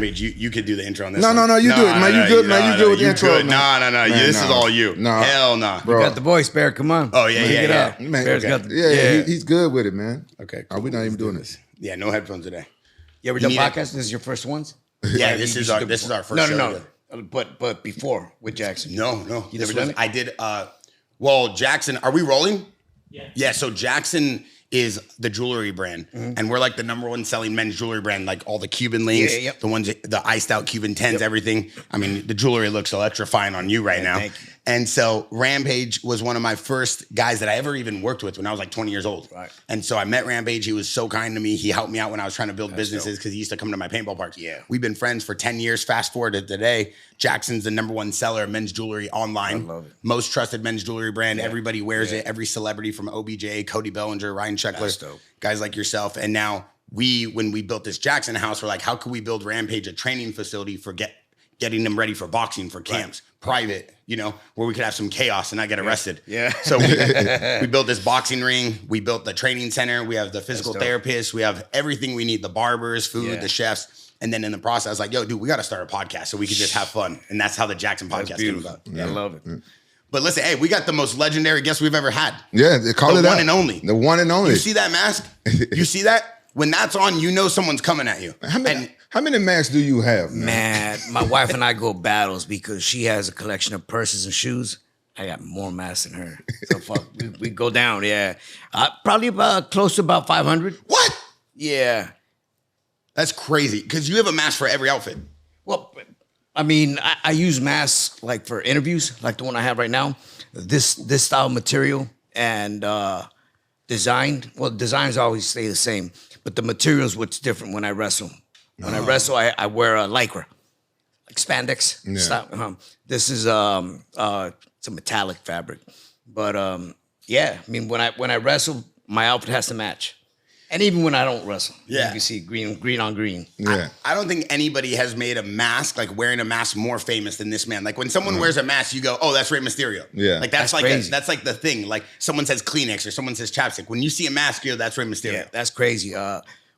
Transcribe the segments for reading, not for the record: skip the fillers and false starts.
Rampage, you could do the intro on this. No, you do it, man. You good, man. You good with the intro. No. This is all you. No. Hell no. You got the voice, Bear. Come on. Oh, yeah. Man, Bear's got the, he's good with it, man. Okay. We're not even doing this. Yeah, no headphones today. You ever done podcasts? This is your first ones? Yeah, this is our first show. No. But before with Jackson. No. You never done it? I did. Well, Jackson, are we rolling? Yeah. Yeah. So Jackson is the jewelry brand, and we're like the #1 selling men's jewelry brand. Like all the Cuban links, the ones, the iced out Cuban 10s, everything. I mean, the jewelry looks electrifying on you right now. Thank you. And so Rampage was one of my first guys that I ever even worked with when I was like 20 years old. Right. And so I met Rampage. He was so kind to me. He helped me out when I was trying to build businesses because he used to come to my paintball parks. Yeah. We've been friends for 10 years. Fast forward to today, Jackson's the #1 seller of men's jewelry online. I love it. Most trusted men's jewelry brand. Everybody wears it. Every celebrity from OBJ, Cody Bellinger, Ryan Sheckler, guys like yourself. And now when we built this Jackson house, we're like, how could we build Rampage a training facility for getting them ready for boxing, for camps, private, where we could have some chaos and not get arrested. Yeah. So we built this boxing ring. We built the training center. We have the physical therapists. We have everything we need, the barbers, food, the chefs. And then in the process, I was like, yo, dude, we got to start a podcast so we could just have fun. And that's how the Jackson podcast came about. Yeah, I love it. Yeah. But listen, hey, we got the most legendary guest we've ever had. Yeah, they call it the out. one and only. The one and only. You see that mask? You see that? When that's on, you know someone's coming at you. How many masks do you have, Man, my wife and I go battles because she has a collection of purses and shoes. I got more masks than her. So fuck, we go down, yeah. Probably close to about 500. What? Yeah. That's crazy, because you have a mask for every outfit. Well, I mean, I use masks like for interviews, like the one I have right now. This style material and design. Well, designs always stay the same, but the material's what's different when I wrestle. When I wrestle, I wear a lycra, like spandex style. This is it's a metallic fabric, but yeah. I mean, when I wrestle, my outfit has to match. And even when I don't wrestle, you can see green on green. Yeah. I don't think anybody has made a mask, like wearing a mask, more famous than this man. Like when someone wears a mask, you go, oh, that's Rey Mysterio. Yeah. Like that's crazy. That's like the thing. Like someone says Kleenex or someone says chapstick. When you see a mask, you go, that's Rey Mysterio. Yeah, that's crazy.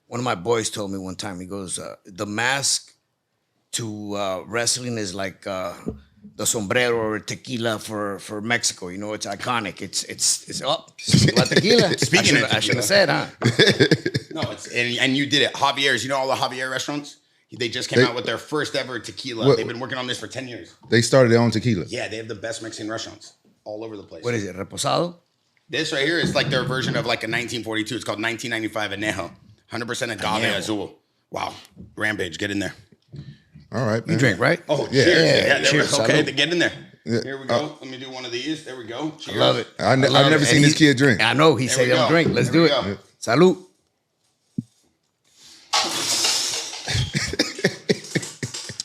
One of my boys told me one time, he goes, the mask to wrestling is like the sombrero or tequila for Mexico. It's iconic. It's la tequila. Speaking I should have said, huh? No, and you did it. Javier's, all the Javier restaurants? They just came out with their first ever tequila. They've been working on this for 10 years. They started their own tequila. Yeah, they have the best Mexican restaurants all over the place. What is it, reposado? This right here is like their version of like a 1942. It's called 1995 Anejo. 100% agave azul. Wow. Rampage, get in there. All right, man. You drink, right? Oh, yeah. cheers. Cheers. Okay, get in there. Yeah. Here we go. Let me do one of these. There we go. Cheers. I love it. I've never seen this kid drink. I know. He said he'll drink. Let's do it. go. Salud.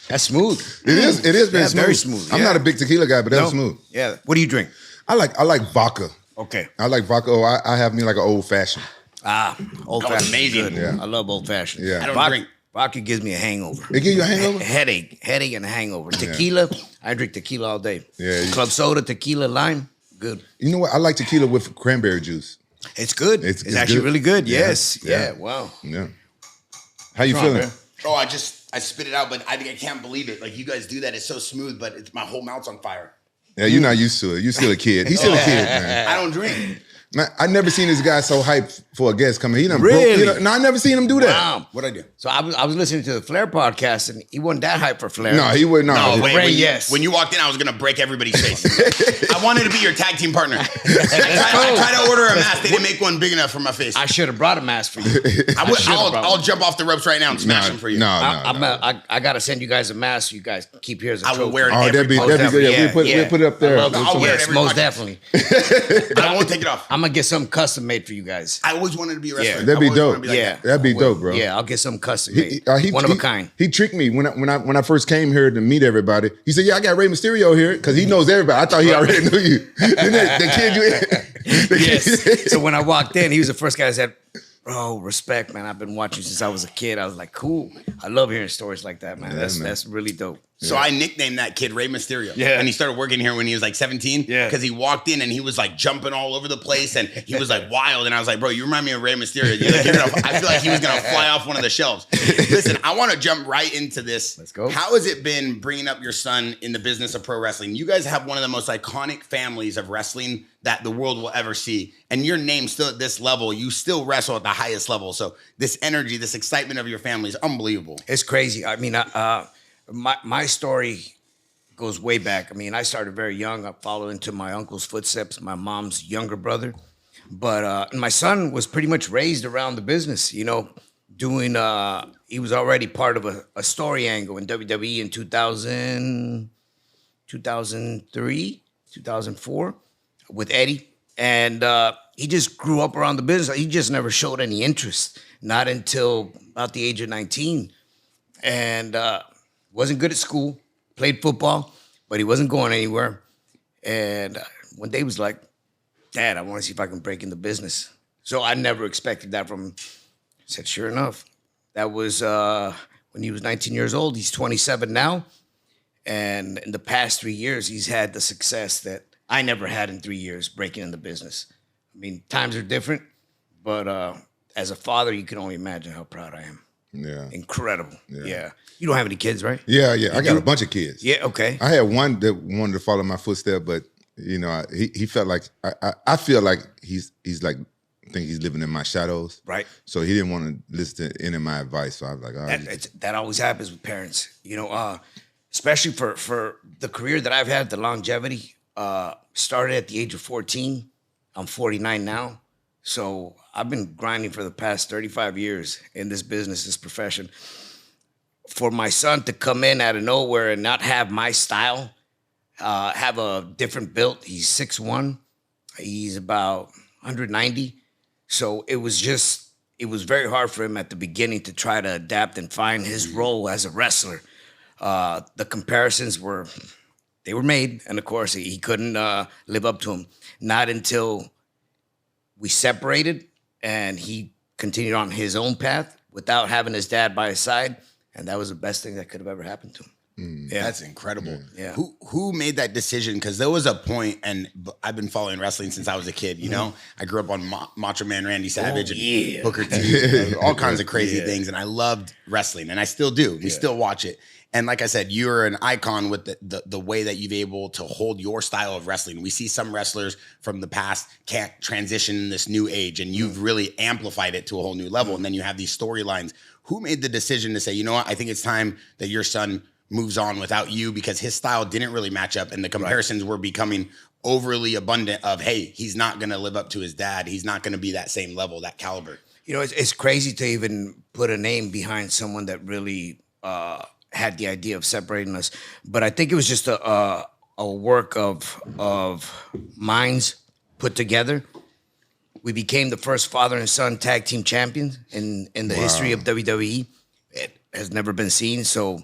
That's smooth. It is very smooth. Very smooth. I'm yeah. not a big tequila guy, but that's smooth. Yeah. What do you drink? I like vodka. Okay. I like vodka. Oh, I have me like an old fashioned. Old fashioned. amazing. Good. Yeah. I love old fashioned. Yeah. I don't drink. Vodka gives me a hangover. It give you a hangover? Headache and a hangover. Tequila, I drink tequila all day. Yeah. Club soda, tequila, lime, good. You know what? I like tequila with cranberry juice. It's good. It's actually good. really good. Yeah. Yes. Yeah. Yeah. Wow. Yeah. How you What's wrong, feeling? man? Oh, I spit it out, but I can't believe it. Like you guys do that. It's so smooth, but my whole mouth's on fire. Yeah, you're not used to it. You're still a kid. He's still a kid, man. I don't drink. Man, I never seen this guy so hyped for a guest coming. He done Really? broke. No, I never seen him do that. Wow. What'd I do? So I was listening to the Flair podcast, and he wasn't that hype for Flair. No, he would not. No, wait, Ray, yes. When you walked in, I was gonna break everybody's face. I wanted to be your tag team partner. I tried to order a mask. They didn't make one big enough for my face. I should have brought a mask for you. I'll jump off the ropes right now and smash them for you. No. I gotta send you guys a mask. So you guys keep here as a I will trophy. wear it. Oh, that'd be good. Yeah, we'll put it up there. I'll wear it Yes, every most podcast. definitely. But I won't take it off. I'm gonna get something custom made for you guys. I always wanted to be a wrestler. That'd be I always wanted dope. to like Yeah. that. That'd be dope, bro. Yeah, I'll get something custom made. One of a kind. He tricked me when I first came here to meet everybody. He said, "Yeah, I got Rey Mysterio here because he knows everybody." I thought he already knew you. the kid you. Yes. So when I walked in, he was the first guy that said, "Bro, respect, man. I've been watching since I was a kid." I was like, "Cool. I love hearing stories like that, man. That's really dope." So I nicknamed that kid Rey Mysterio. Yeah. And he started working here when he was like 17. Yeah. Because he walked in and he was like jumping all over the place and he was like wild. And I was like, bro, you remind me of Rey Mysterio. I feel like he was going to fly off one of the shelves. Listen, I want to jump right into this. Let's go. How has it been bringing up your son in the business of pro wrestling? You guys have one of the most iconic families of wrestling that the world will ever see. And your name still at this level, you still wrestle at the highest level. So this energy, this excitement of your family is unbelievable. It's crazy. I mean, my story goes way back. I mean, I started very young. I followed into my uncle's footsteps, my mom's younger brother. But my son was pretty much raised around the business, you know, doing, he was already part of a story angle in WWE in 2003, 2004 with Eddie. And he just grew up around the business. He just never showed any interest, not until about the age of 19. And wasn't good at school, played football, but he wasn't going anywhere. And one day he was like, Dad, I want to see if I can break in the business. So I never expected that from him. I said, sure enough. That was when he was 19 years old. He's 27 now. And in the past 3 years, he's had the success that I never had in 3 years breaking in the business. I mean, times are different, but as a father, you can only imagine how proud I am. Yeah. Incredible. Yeah. You don't have any kids, right? Yeah. I got a bunch of kids. Yeah, okay. I had one that wanted to follow my footsteps, but you know, he felt like I feel like he's like, I think he's living in my shadows. Right. So he didn't want to listen to any of my advice. So I was like, all right. That always happens with parents, you know, especially for the career that I've had, the longevity, started at the age of 14. I'm 49 now. So I've been grinding for the past 35 years in this business, this profession. For my son to come in out of nowhere and not have my style, have a different build. He's 6'1". He's about 190. So it was very hard for him at the beginning to try to adapt and find his role as a wrestler. The comparisons were made, and of course he couldn't live up to them. Not until we separated and he continued on his own path without having his dad by his side, and that was the best thing that could have ever happened to him. Yeah. That's incredible. Yeah. Who made that decision? Because there was a point, and I've been following wrestling since I was a kid. You know, I grew up on Macho Man Randy Savage and Booker T, all kinds of crazy things, and I loved wrestling, and I still do. We still watch it. And like I said, you're an icon with the way that you've able to hold your style of wrestling. We see some wrestlers from the past can't transition in this new age, and you've really amplified it to a whole new level. And then you have these storylines. Who made the decision to say, you know what, I think it's time that your son moves on without you, because his style didn't really match up, and the comparisons were becoming overly abundant of, hey, he's not going to live up to his dad. He's not going to be that same level, that caliber. You know, It's crazy to even put a name behind someone that really had the idea of separating us. But I think it was just a work of minds put together. We became the first father and son tag team champions in the history of WWE. It has never been seen. So,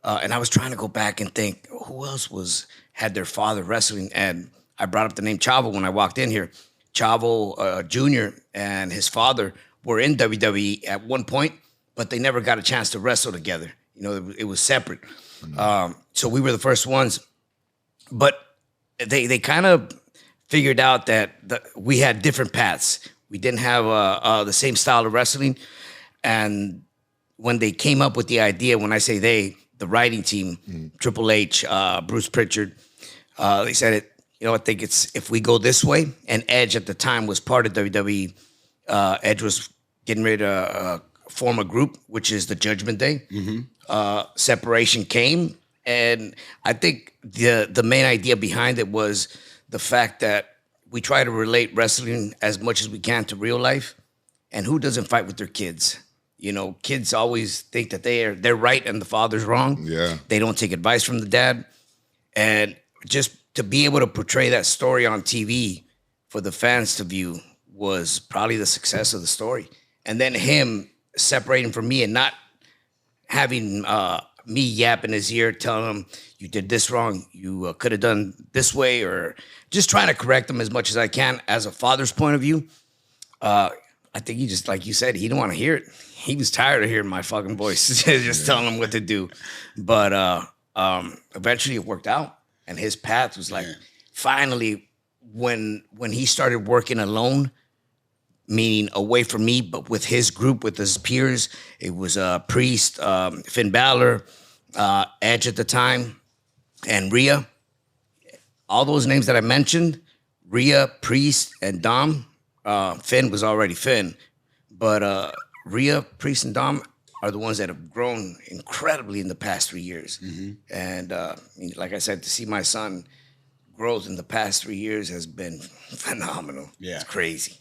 and I was trying to go back and think, who else had their father wrestling? And I brought up the name Chavo when I walked in here. Chavo Jr. and his father were in WWE at one point, but they never got a chance to wrestle together. You know, it was separate. So we were the first ones. But they kind of figured out that we had different paths. We didn't have the same style of wrestling. And when they came up with the idea, when I say they, the writing team, Triple H, Bruce Pritchard, they said, I think it's if we go this way. And Edge at the time was part of WWE. Edge was getting ready to form a group, which is the Judgment Day. Separation came, and I think the main idea behind it was the fact that we try to relate wrestling as much as we can to real life, and who doesn't fight with their kids? You know, kids always think that they're right and the father's wrong. Yeah, they don't take advice from the dad, and just to be able to portray that story on TV for the fans to view was probably the success of the story. And then him separating from me and not having me yap in his ear, telling him, you did this wrong, you could have done this way, or just trying to correct him as much as I can as a father's point of view. I think he just, like you said, he didn't want to hear it. He was tired of hearing my fucking voice, just telling him what to do. But eventually it worked out, and his path was like finally when he started working alone, meaning away from me, but with his group, with his peers. It was Priest, Finn Balor, Edge at the time, and Rhea. All those names that I mentioned, Rhea, Priest, and Dom. Finn was already Finn, but Rhea, Priest, and Dom are the ones that have grown incredibly in the past 3 years. And like I said, to see my son growth in the past 3 years has been phenomenal. Yeah. It's crazy.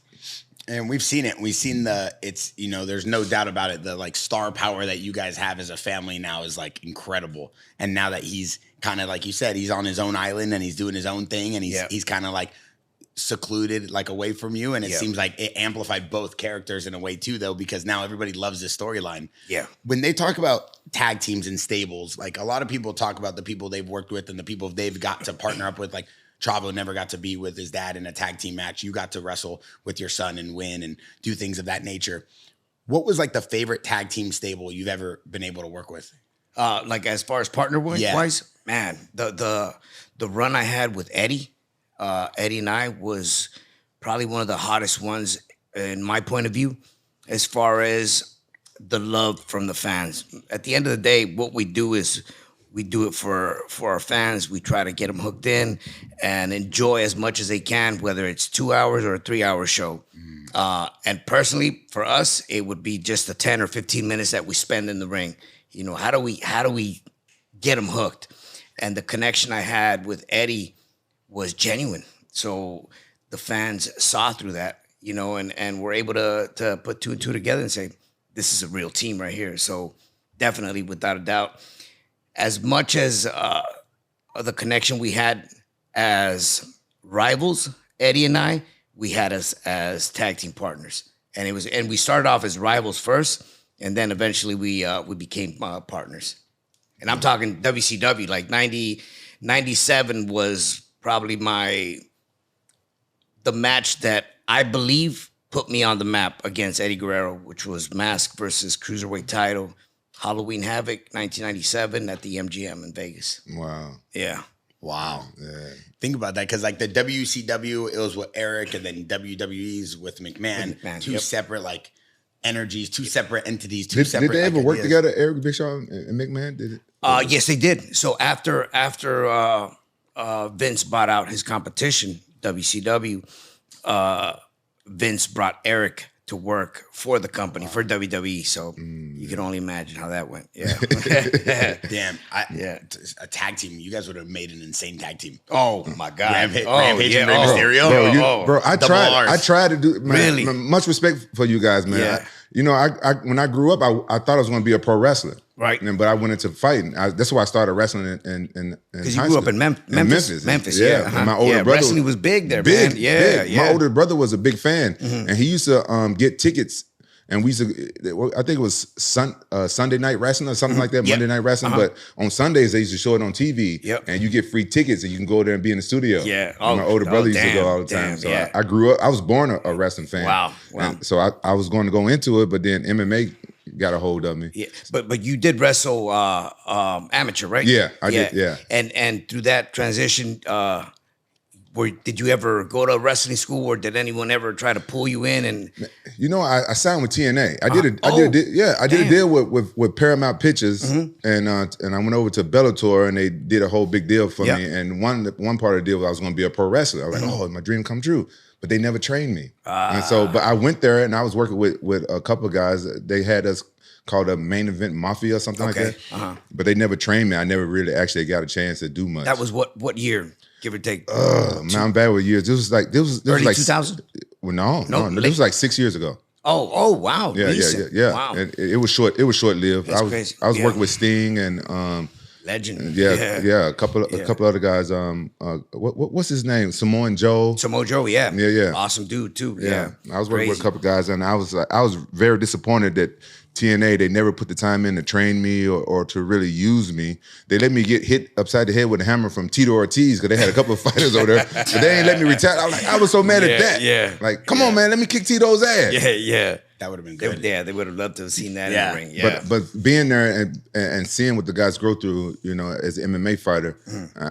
And we've seen it. We've seen there's no doubt about it. The like star power that you guys have as a family now is like incredible. And now that he's kind of like you said, he's on his own island and he's doing his own thing, and he's kind of like secluded, like away from you. And it seems like it amplified both characters in a way too, though, because now everybody loves this storyline. Yeah. When they talk about tag teams and stables, like a lot of people talk about the people they've worked with and the people they've got to partner up with, like Chavo never got to be with his dad in a tag team match. You got to wrestle with your son and win and do things of that nature. What was like the favorite tag team stable you've ever been able to work with? Like as far as partner wise, man, the run I had with Eddie and I was probably one of the hottest ones in my point of view, as far as the love from the fans. At the end of the day, what we do is we do it for our fans. We try to get them hooked in and enjoy as much as they can, whether it's 2 hours or a 3 hour show. And personally, for us, it would be just the 10 or 15 minutes that we spend in the ring. You know, how do we get them hooked? And the connection I had with Eddie was genuine. So the fans saw through that, you know, and were able to put two and two together and say, this is a real team right here. So definitely, without a doubt, as much as the connection we had as rivals, Eddie and I, we had us as tag team partners. And we started off as rivals first, and then eventually we became partners. And I'm talking WCW, like 97 was probably the match that I believe put me on the map against Eddie Guerrero, which was Mask versus Cruiserweight title, Halloween Havoc, 1997 at the MGM in Vegas. Wow. Yeah. Wow. Yeah. Think about that, because like the WCW, it was with Eric, and then WWE's with McMahon. Two separate like energies, two separate entities, separate. Did they ever ideas. work together, Eric Bischoff and McMahon? Did it? Yes, they did. So after Vince bought out his competition, WCW, Vince brought Eric to work for the company, for WWE. So you can only imagine how that went. Yeah. Damn. A tag team. You guys would have made an insane tag team. Oh my God. Rampage and Rey Mysterio. Bro, I tried to do, man, Really? Much respect for you guys, man. Yeah. When I grew up, I thought I was going to be a pro wrestler. Right. But I went into fighting. That's why I started wrestling in Because you grew up in Memphis. Memphis, yeah. And my older brother, wrestling was big there, man. Yeah, big. My older brother was a big fan, and he used to get tickets. And we used to, I think it was Sunday night wrestling or something like that, Monday night wrestling. But on Sundays, they used to show it on TV. And you get free tickets and you can go there and be in the studio. Yeah. My older brother used to go all the time. So I grew up, I was born a wrestling fan. Wow. And so I was going to go into it, but then MMA got a hold of me. Yeah. But you did wrestle amateur, right? Yeah, I did, yeah. And through that transition, did you ever go to wrestling school, or did anyone ever try to pull you in? And you know, I signed with TNA. I did a deal with Paramount Pictures, and I went over to Bellator, and they did a whole big deal for me. And one part of the deal was I was going to be a pro wrestler. I was like, oh, my dream come true. But they never trained me, and so but I went there, and I was working with a couple of guys. They had us called a Main Event Mafia or something like that. But they never trained me. I never really actually got a chance to do much. That was what year? Give or take. Man, I'm bad with years. This was early like 2000. Well, no. This was like 6 years ago. Oh, wow. Yeah. Wow. And it was short. It was short lived. That's crazy. I was working with Sting and Legend. A couple other guys. What's his name? Samoa Joe. Samoa Joe. Yeah. Awesome dude too. Yeah. I was working with a couple guys, and I was very disappointed that TNA, they never put the time in to train me or to really use me. They let me get hit upside the head with a hammer from Tito Ortiz, because they had a couple of fighters over there, but they ain't let me retire. I was so mad at that. Yeah. Like, come on, man, let me kick Tito's ass. Yeah. That would have been good. They would have loved to have seen that in the ring. Yeah. But being there and seeing what the guys go through, you know, as an MMA fighter,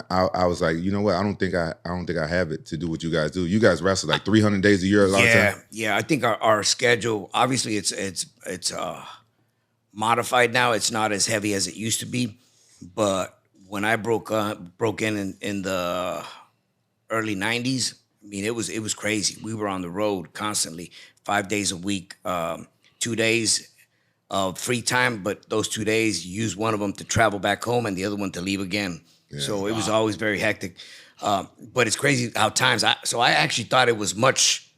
I was like, you know what? I don't think I have it to do what you guys do. You guys wrestle like 300 days a year a lot of time. Yeah. I think our schedule, obviously, it's modified now. It's not as heavy as it used to be. But when I broke in the early 90s, I mean, it was crazy. We were on the road constantly, 5 days a week, 2 days of free time, but those 2 days, you use one of them to travel back home and the other one to leave again. Yeah. So it was always very hectic. But it's crazy how times, I actually thought it was much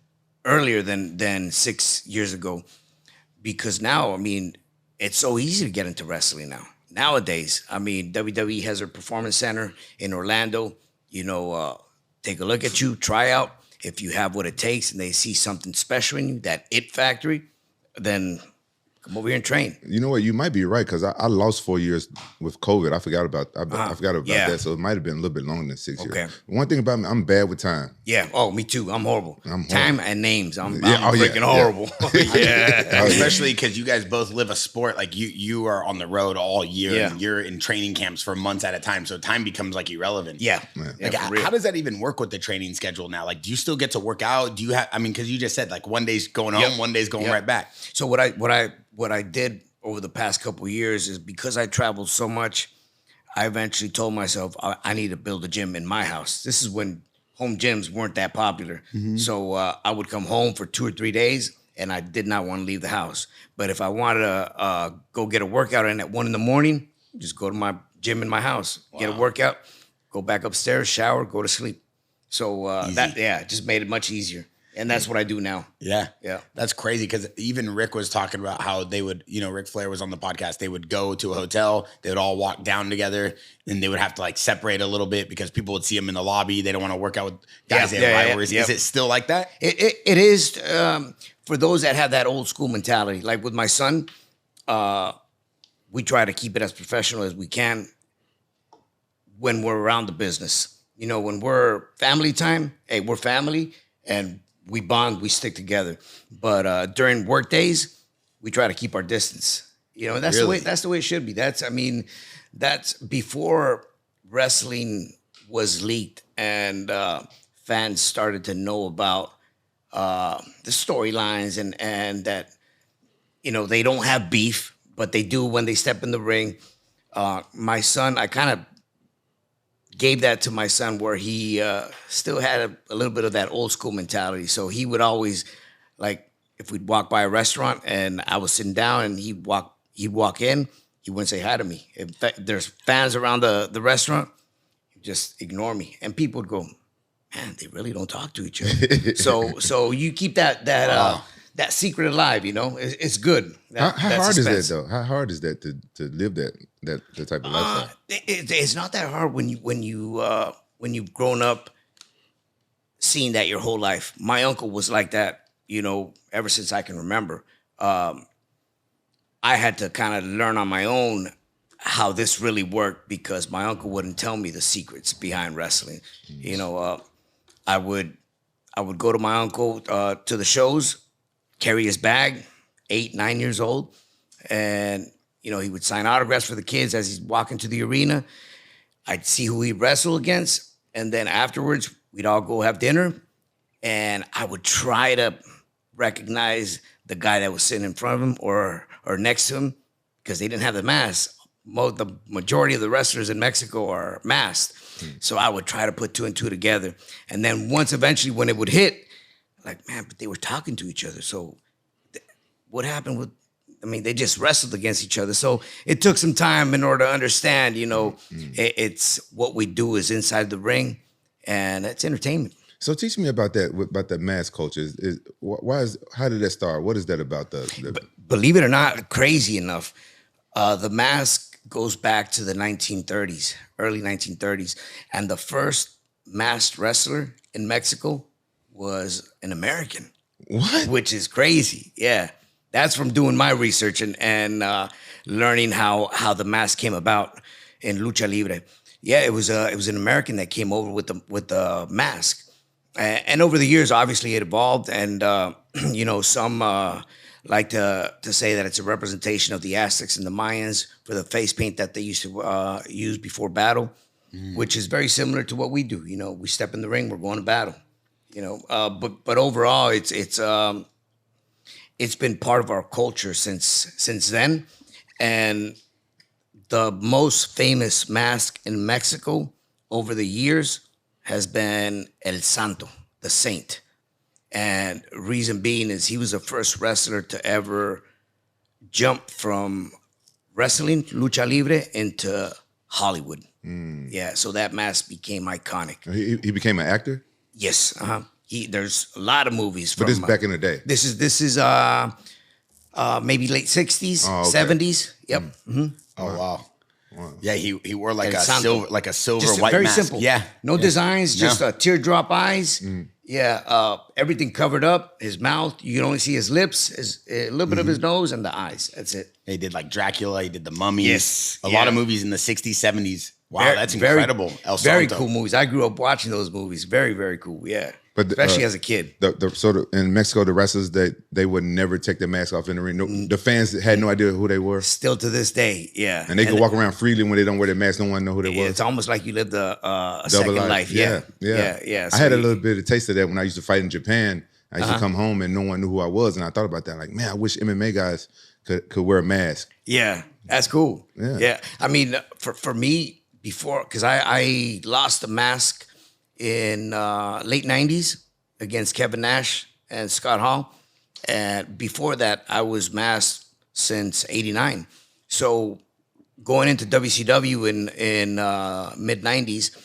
earlier than 6 years ago, because now, I mean, it's so easy to get into wrestling now. Nowadays, I mean, WWE has their performance center in Orlando, you know, take a look at you, try out. If you have what it takes and they see something special in you, that it factory, then come over here and train. You know what? You might be right, because I lost 4 years with COVID. I forgot about that. So it might have been a little bit longer than 6 years. One thing about me, I'm bad with time. Yeah. Oh, me too. I'm horrible. Time and names. I'm freaking horrible. Yeah. Especially because you guys both live a sport. Like you are on the road all year. Yeah. And you're in training camps for months at a time. So time becomes like irrelevant. Yeah. Like, how does that even work with the training schedule now? Like, do you still get to work out? Do you have? I mean, because you just said like one day's going home, one day's going right back. So what I did over the past couple of years is, because I traveled so much, I eventually told myself I need to build a gym in my house. This is when home gyms weren't that popular. Mm-hmm. So I would come home for 2 or 3 days, and I did not want to leave the house. But if I wanted to go get a workout in at 1 a.m, just go to my gym in my house, get a workout, go back upstairs, shower, go to sleep. So it just made it much easier. And that's what I do now. Yeah. That's crazy, because even Rick was talking about how they would, you know, Ric Flair was on the podcast. They would go to a hotel. They would all walk down together, and they would have to like separate a little bit because people would see them in the lobby. They don't want to work out with guys they have rivalries. Is it still like that? It is for those that have that old school mentality. Like with my son, we try to keep it as professional as we can when we're around the business. You know, when we're family time, hey, we're family, and we bond, we stick together. But during work days, we try to keep our distance. You know, that's the way it should be. That's before wrestling was leaked and fans started to know about the storylines and that, you know, they don't have beef, but they do when they step in the ring. My son, I kind of gave that to my son, where he still had a little bit of that old school mentality. So he would always, like, if we'd walk by a restaurant and I was sitting down and he'd walk in, he wouldn't say hi to me. If there's fans around the restaurant, he'd just ignore me. And people would go, man, they really don't talk to each other. so you keep that secret alive, you know. It's good. How hard is that though? How hard is that to live that type of lifestyle? It's not that hard when you've grown up seeing that your whole life. My uncle was like that, you know, ever since I can remember. I had to kind of learn on my own how this really worked, because my uncle wouldn't tell me the secrets behind wrestling. You know, I would go to my uncle to the shows, carry his bag, 8, 9 years old. And, you know, he would sign autographs for the kids as he's walking to the arena. I'd see who he wrestled against. And then afterwards, we'd all go have dinner. And I would try to recognize the guy that was sitting in front of him or next to him, because they didn't have the mask. The majority of the wrestlers in Mexico are masked. So I would try to put 2 and 2 together. And then once eventually when it would hit, like, man, but they were talking to each other. So what happened with, I mean, they just wrestled against each other. So it took some time in order to understand, you know, it's what we do is inside the ring, and it's entertainment. So teach me about that mask culture. How did that start? What is that about? Believe it or not, crazy enough, the mask goes back to the 1930s, early 1930s. And the first masked wrestler in Mexico was an American. What? Which is crazy. Yeah. That's from doing my research and learning how the mask came about in Lucha Libre. Yeah, it was an American that came over with the mask. And over the years, obviously, it evolved. And, you know, some like to say that it's a representation of the Aztecs and the Mayans for the face paint that they used to use before battle, which is very similar to what we do. You know, we step in the ring, we're going to battle. You know, but overall, it's been part of our culture since then, and the most famous mask in Mexico over the years has been El Santo, the Saint. And reason being is he was the first wrestler to ever jump from wrestling, lucha libre, into Hollywood. Yeah, so that mask became iconic. He became an actor? Yes. There's a lot of movies from... But this is back in the day? This is maybe late 60s, 70s. Yep. Oh, wow. Yeah, he wore like a silver just white very mask. Simple. Yeah. No designs, just teardrop eyes. Yeah, everything covered up. His mouth, you can only see his lips, a little bit of his nose, and the eyes. That's it. He did like Dracula. He did The Mummy. Yes. A lot of movies in the 60s, 70s. Wow, that's incredible. El Very Santo. cool movies. I grew up watching those movies. Very, very cool. Yeah. But especially as a kid. In Mexico, the wrestlers, they would never take their mask off in the ring. No, the fans had no idea who they were. Still to this day, yeah. And they could walk around freely when they don't wear their mask. No one know who they were. It's almost like you lived a second life. Yeah. I had a little bit of taste of that when I used to fight in Japan. I used to come home and no one knew who I was. And I thought about that. Like, man, I wish MMA guys could wear a mask. Yeah, that's cool. Yeah. I mean, for me, before, because I lost the mask in late 90s against Kevin Nash and Scott Hall. And before that, I was masked since 89. So going into WCW in mid 90s,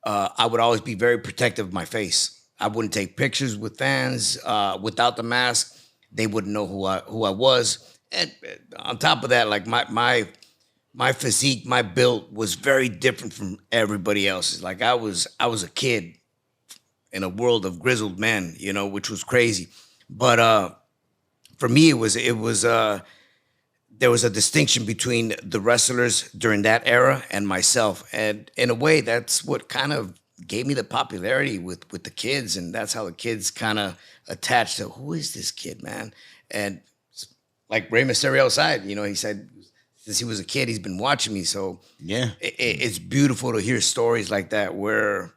I would always be very protective of my face. I wouldn't take pictures with fans without the mask. They wouldn't know who I was. And on top of that, like my physique, my build was very different from everybody else's. Like I was a kid in a world of grizzled men, you know, which was crazy. But for me, there was a distinction between the wrestlers during that era and myself. And in a way, that's what kind of gave me the popularity with the kids. And that's how the kids kind of attached to, who is this kid, man? And like Rey Mysterio said, you know, he said, since he was a kid, he's been watching me. So yeah, it's beautiful to hear stories like that where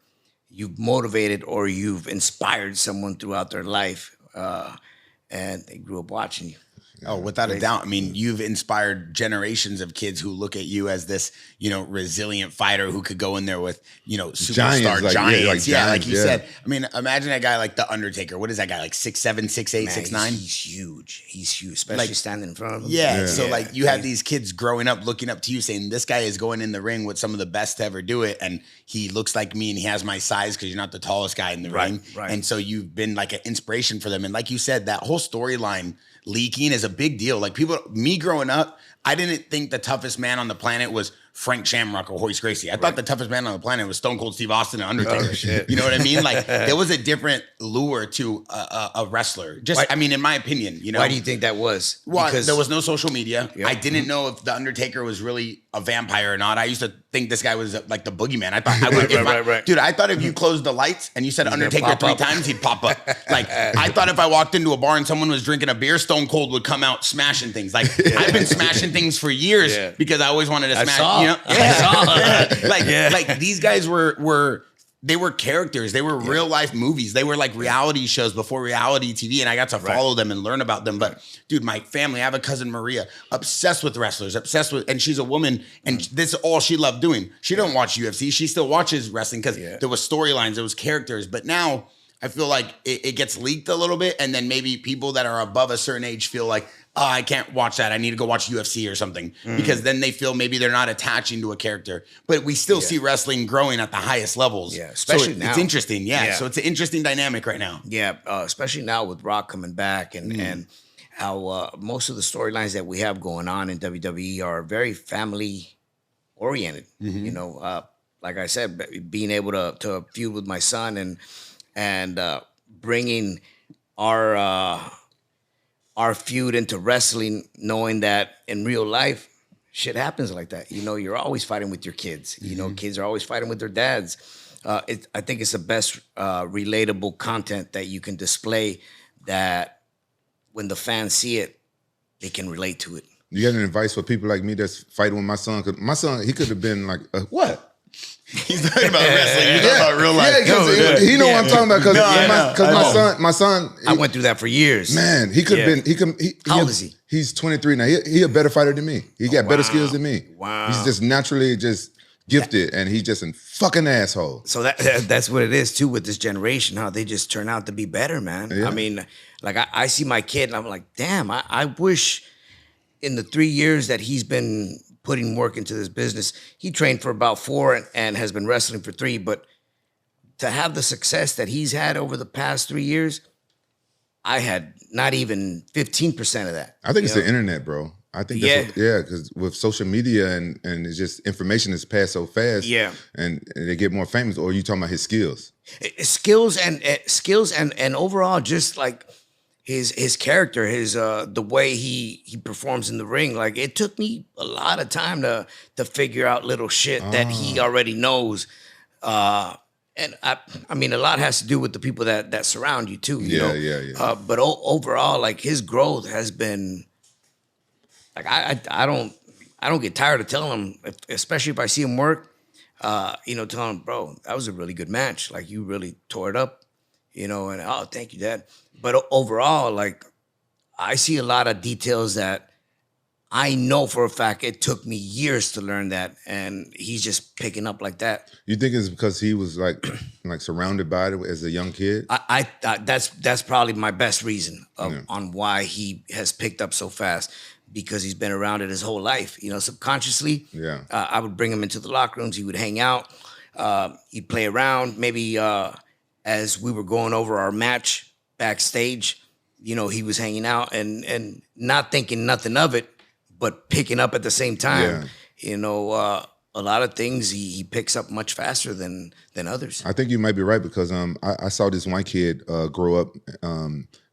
you've motivated or you've inspired someone throughout their life, and they grew up watching you. Oh, without a doubt. I mean, you've inspired generations of kids who look at you as this, you know, resilient fighter who could go in there with, you know, superstar giants. Like you said. I mean, imagine a guy like The Undertaker. What is that guy, like 6'7", 6'8", 6'9"? He's huge. He's huge, especially like, standing in front of him. Yeah. So like you have these kids growing up, looking up to you, saying, this guy is going in the ring with some of the best to ever do it. And he looks like me and he has my size because you're not the tallest guy in the ring. Right. And so you've been like an inspiration for them. And like you said, that whole storyline leaking is a big deal. Like me growing up, I didn't think the toughest man on the planet was Frank Shamrock or Hoist Gracie. I thought the toughest man on the planet was Stone Cold Steve Austin and Undertaker. You know what I mean? Like there was a different lure to a wrestler. I mean, in my opinion, you know. Why do you think that was? Well, because there was no social media. Yep. I didn't know if the Undertaker was really a vampire or not. I used to think this guy was like the boogeyman. I thought I would, dude, I thought if you closed the lights and you said Undertaker 3 times, he'd pop up. Like I thought if I walked into a bar and someone was drinking a beer, Stone Cold would come out smashing things. Like I've been smashing things for years because I always wanted to smash. You know, like these guys were characters. They were real life movies. They were like reality shows before reality TV, and I got to follow them and learn about them. But dude, my family, I have a cousin Maria, obsessed with wrestlers, and she's a woman, and this is all she loved doing. She don't watch UFC. She still watches wrestling because there was storylines, there was characters. But now I feel like it gets leaked a little bit, and then maybe people that are above a certain age feel like, oh, I can't watch that. I need to go watch UFC or something because then they feel maybe they're not attaching to a character. But we still see wrestling growing at the highest levels. Yeah, especially now. It's interesting. Yeah. So it's an interesting dynamic right now. Yeah, especially now with Rock coming back and how most of the storylines that we have going on in WWE are very family oriented. You know, like I said, being able to feud with my son and bringing our feud into wrestling, knowing that in real life, shit happens like that. You know, you're always fighting with your kids. You know, kids are always fighting with their dads. I think it's the best relatable content that you can display that when the fans see it, they can relate to it. You got any advice for people like me that's fighting with my son? Because my son, he could have been like, what? He's talking about wrestling. You're talking about real life. Yeah, he know what I'm talking about. Because my son, I went through that for years. Man, he could have been. How old is he? He's 23 now. He a better fighter than me. He got better skills than me. Wow. He's just naturally just gifted, and he's just a fucking asshole. So that's what it is too with this generation. How they just turn out to be better, man. Yeah. I mean, like I see my kid, and I'm like, damn. I wish in the 3 years that he's been putting work into this business, he trained for about 4 and has been wrestling for 3. But to have the success that he's had over the past 3 years, I had not even 15% of that. I think it's the internet, bro. I think that's because with social media and it's just information is passed so fast. Yeah. And they get more famous. Or you talking about his skills? Skills and overall just like his character, his the way he performs in the ring. Like it took me a lot of time to figure out little shit that he already knows. And I mean, a lot has to do with the people that surround you too. You know? Yeah. But overall, like his growth has been, like I don't get tired of telling him, especially if I see him work. Telling him, bro, that was a really good match. Like you really tore it up. And oh, thank you, Dad. But overall, like I see a lot of details that I know for a fact it took me years to learn that, and he's just picking up like that. You think it's because he was like surrounded by it as a young kid? I that's probably my best reason on why he has picked up so fast, because he's been around it his whole life. Subconsciously. Yeah. I would bring him into the locker rooms. He would hang out. He'd play around. Maybe as we were going over our match backstage, he was hanging out and not thinking nothing of it, but picking up at the same time. Yeah. A lot of things he picks up much faster than others. I think you might be right, because I saw this one kid grow up.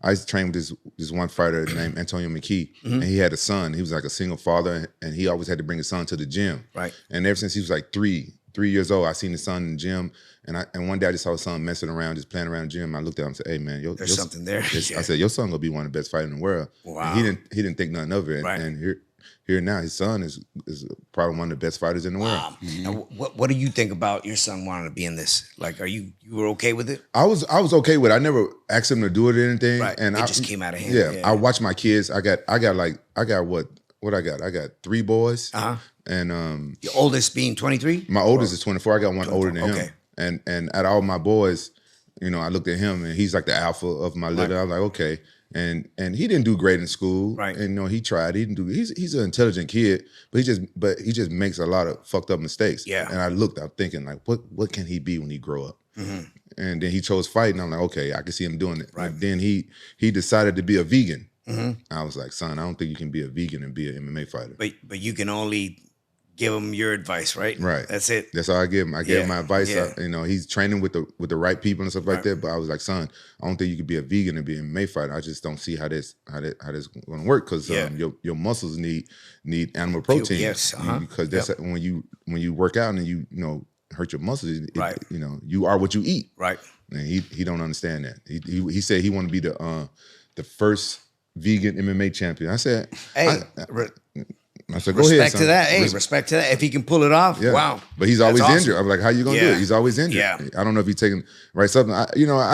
I trained with this one fighter named Antonio McKee, and he had a son. He was like a single father, and he always had to bring his son to the gym. Right. And ever since he was like 3 years old, I seen his son in the gym, and one day I just saw his son messing around, just playing around the gym. I looked at him and said, "Hey man, there's something there." I said, "Your son gonna be one of the best fighters in the world." Wow. And he didn't think nothing of it. Right. And here now, his son is probably one of the best fighters in the world. Mm-hmm. Now, what do you think about your son wanting to be in this? Like, you were okay with it? I was okay with it. I never asked him to do it or anything. Right. And it just came out of hand. Yeah. I watch my kids. I got what I got? I got 3 boys. Uh-huh. And your oldest being 23? My oldest is 24. I got one 24. Older than him. Okay. And out of all my boys, I looked at him and he's like the alpha of my litter. I was like, okay. And he didn't do great in school. Right. And he tried. He didn't do. He's an intelligent kid, but he just makes a lot of fucked up mistakes. Yeah. And I'm thinking like, what can he be when he grow up? Mm-hmm. And then he chose fighting. I'm like, okay, I can see him doing it. Right. And then he decided to be a vegan. Mm-hmm. I was like, son, I don't think you can be a vegan and be an MMA fighter. But you can only give him your advice, right? Right. That's it. That's all I give him. I gave him my advice. Yeah. He's training with the right people and stuff like that. But I was like, son, I don't think you could be a vegan and be an MMA fighter. I just don't see how this going to work, because your muscles need animal protein. Yes. Uh-huh. Because that's when you work out and you hurt your muscles. You are what you eat. Right. And he don't understand that. He said he want to be the first vegan MMA champion. I said, hey. I said, go respect ahead, son. To that. Hey, respect to that. If he can pull it off, wow. But he's always injured. I'm like, how you gonna do it? He's always injured. Yeah. I don't know if he's taking right something. I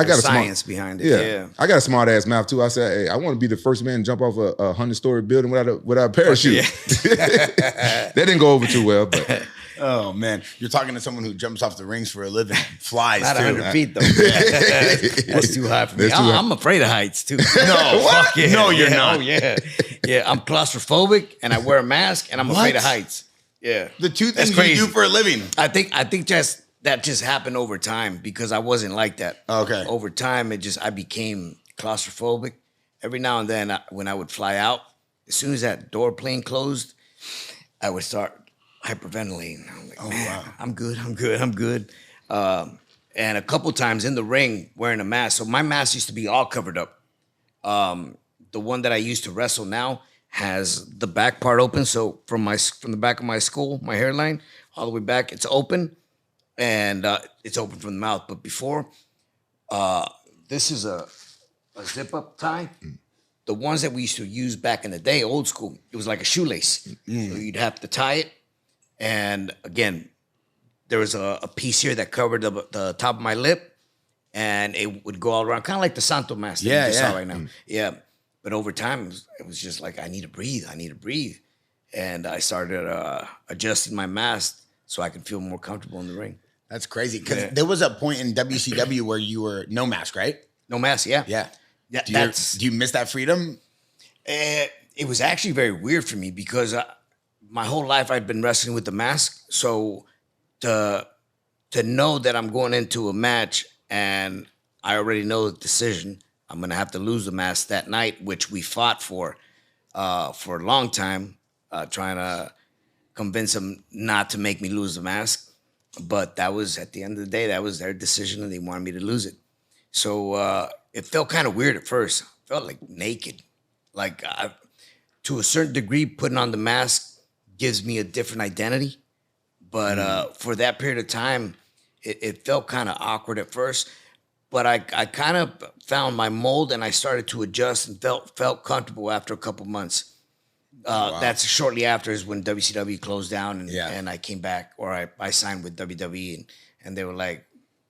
got a science behind it. Yeah. I got a smart ass mouth too. I said, hey, I want to be the first man to jump off a 100-story building without a parachute. That didn't go over too well, but. Oh man, you're talking to someone who jumps off the rings for a living, flies not too. 100 feet though. That's too high for me. I'm afraid of heights too. No, fuck yeah. No, you're not. Oh yeah. I'm claustrophobic and I wear a mask and I'm afraid of heights. Yeah, the two things you do for a living. I think that just happened over time, because I wasn't like that. Okay. Over time, I became claustrophobic. Every now and then, when I would fly out, as soon as that door plane closed, I would start hyperventilating. I'm like, wow. I'm good. And a couple times in the ring wearing a mask. So my mask used to be all covered up. The one that I used to wrestle now has the back part open. So from the back of my skull, my hairline, all the way back, it's open. And it's open from the mouth. But before, this is a zip-up tie. the ones that we used to use back in the day, old school, it was like a shoelace. So you'd have to tie it. And again, there was a piece here that covered the top of my lip, and it would go all around, kind of like the Santo mask that you just saw right now. Yeah. But over time, it was just like, I need to breathe. And I started adjusting my mask so I could feel more comfortable in the ring. That's crazy. Because there was a point in WCW where you were no mask, right? No mask, yeah. Yeah. Do you miss that freedom? It was actually very weird for me because my whole life I'd been wrestling with the mask. So to know that I'm going into a match and I already know the decision, I'm going to have to lose the mask that night, which we fought for a long time, trying to convince them not to make me lose the mask. But that was, at the end of the day, that was their decision and they wanted me to lose it. So it felt kind of weird at first. I felt like naked. Like to a certain degree, putting on the mask gives me a different identity. But for that period of time, it felt kind of awkward at first. But I kind of found my mold and I started to adjust and felt comfortable after a couple months. That's shortly after is when WCW closed down and I came back, or I signed with WWE and they were like,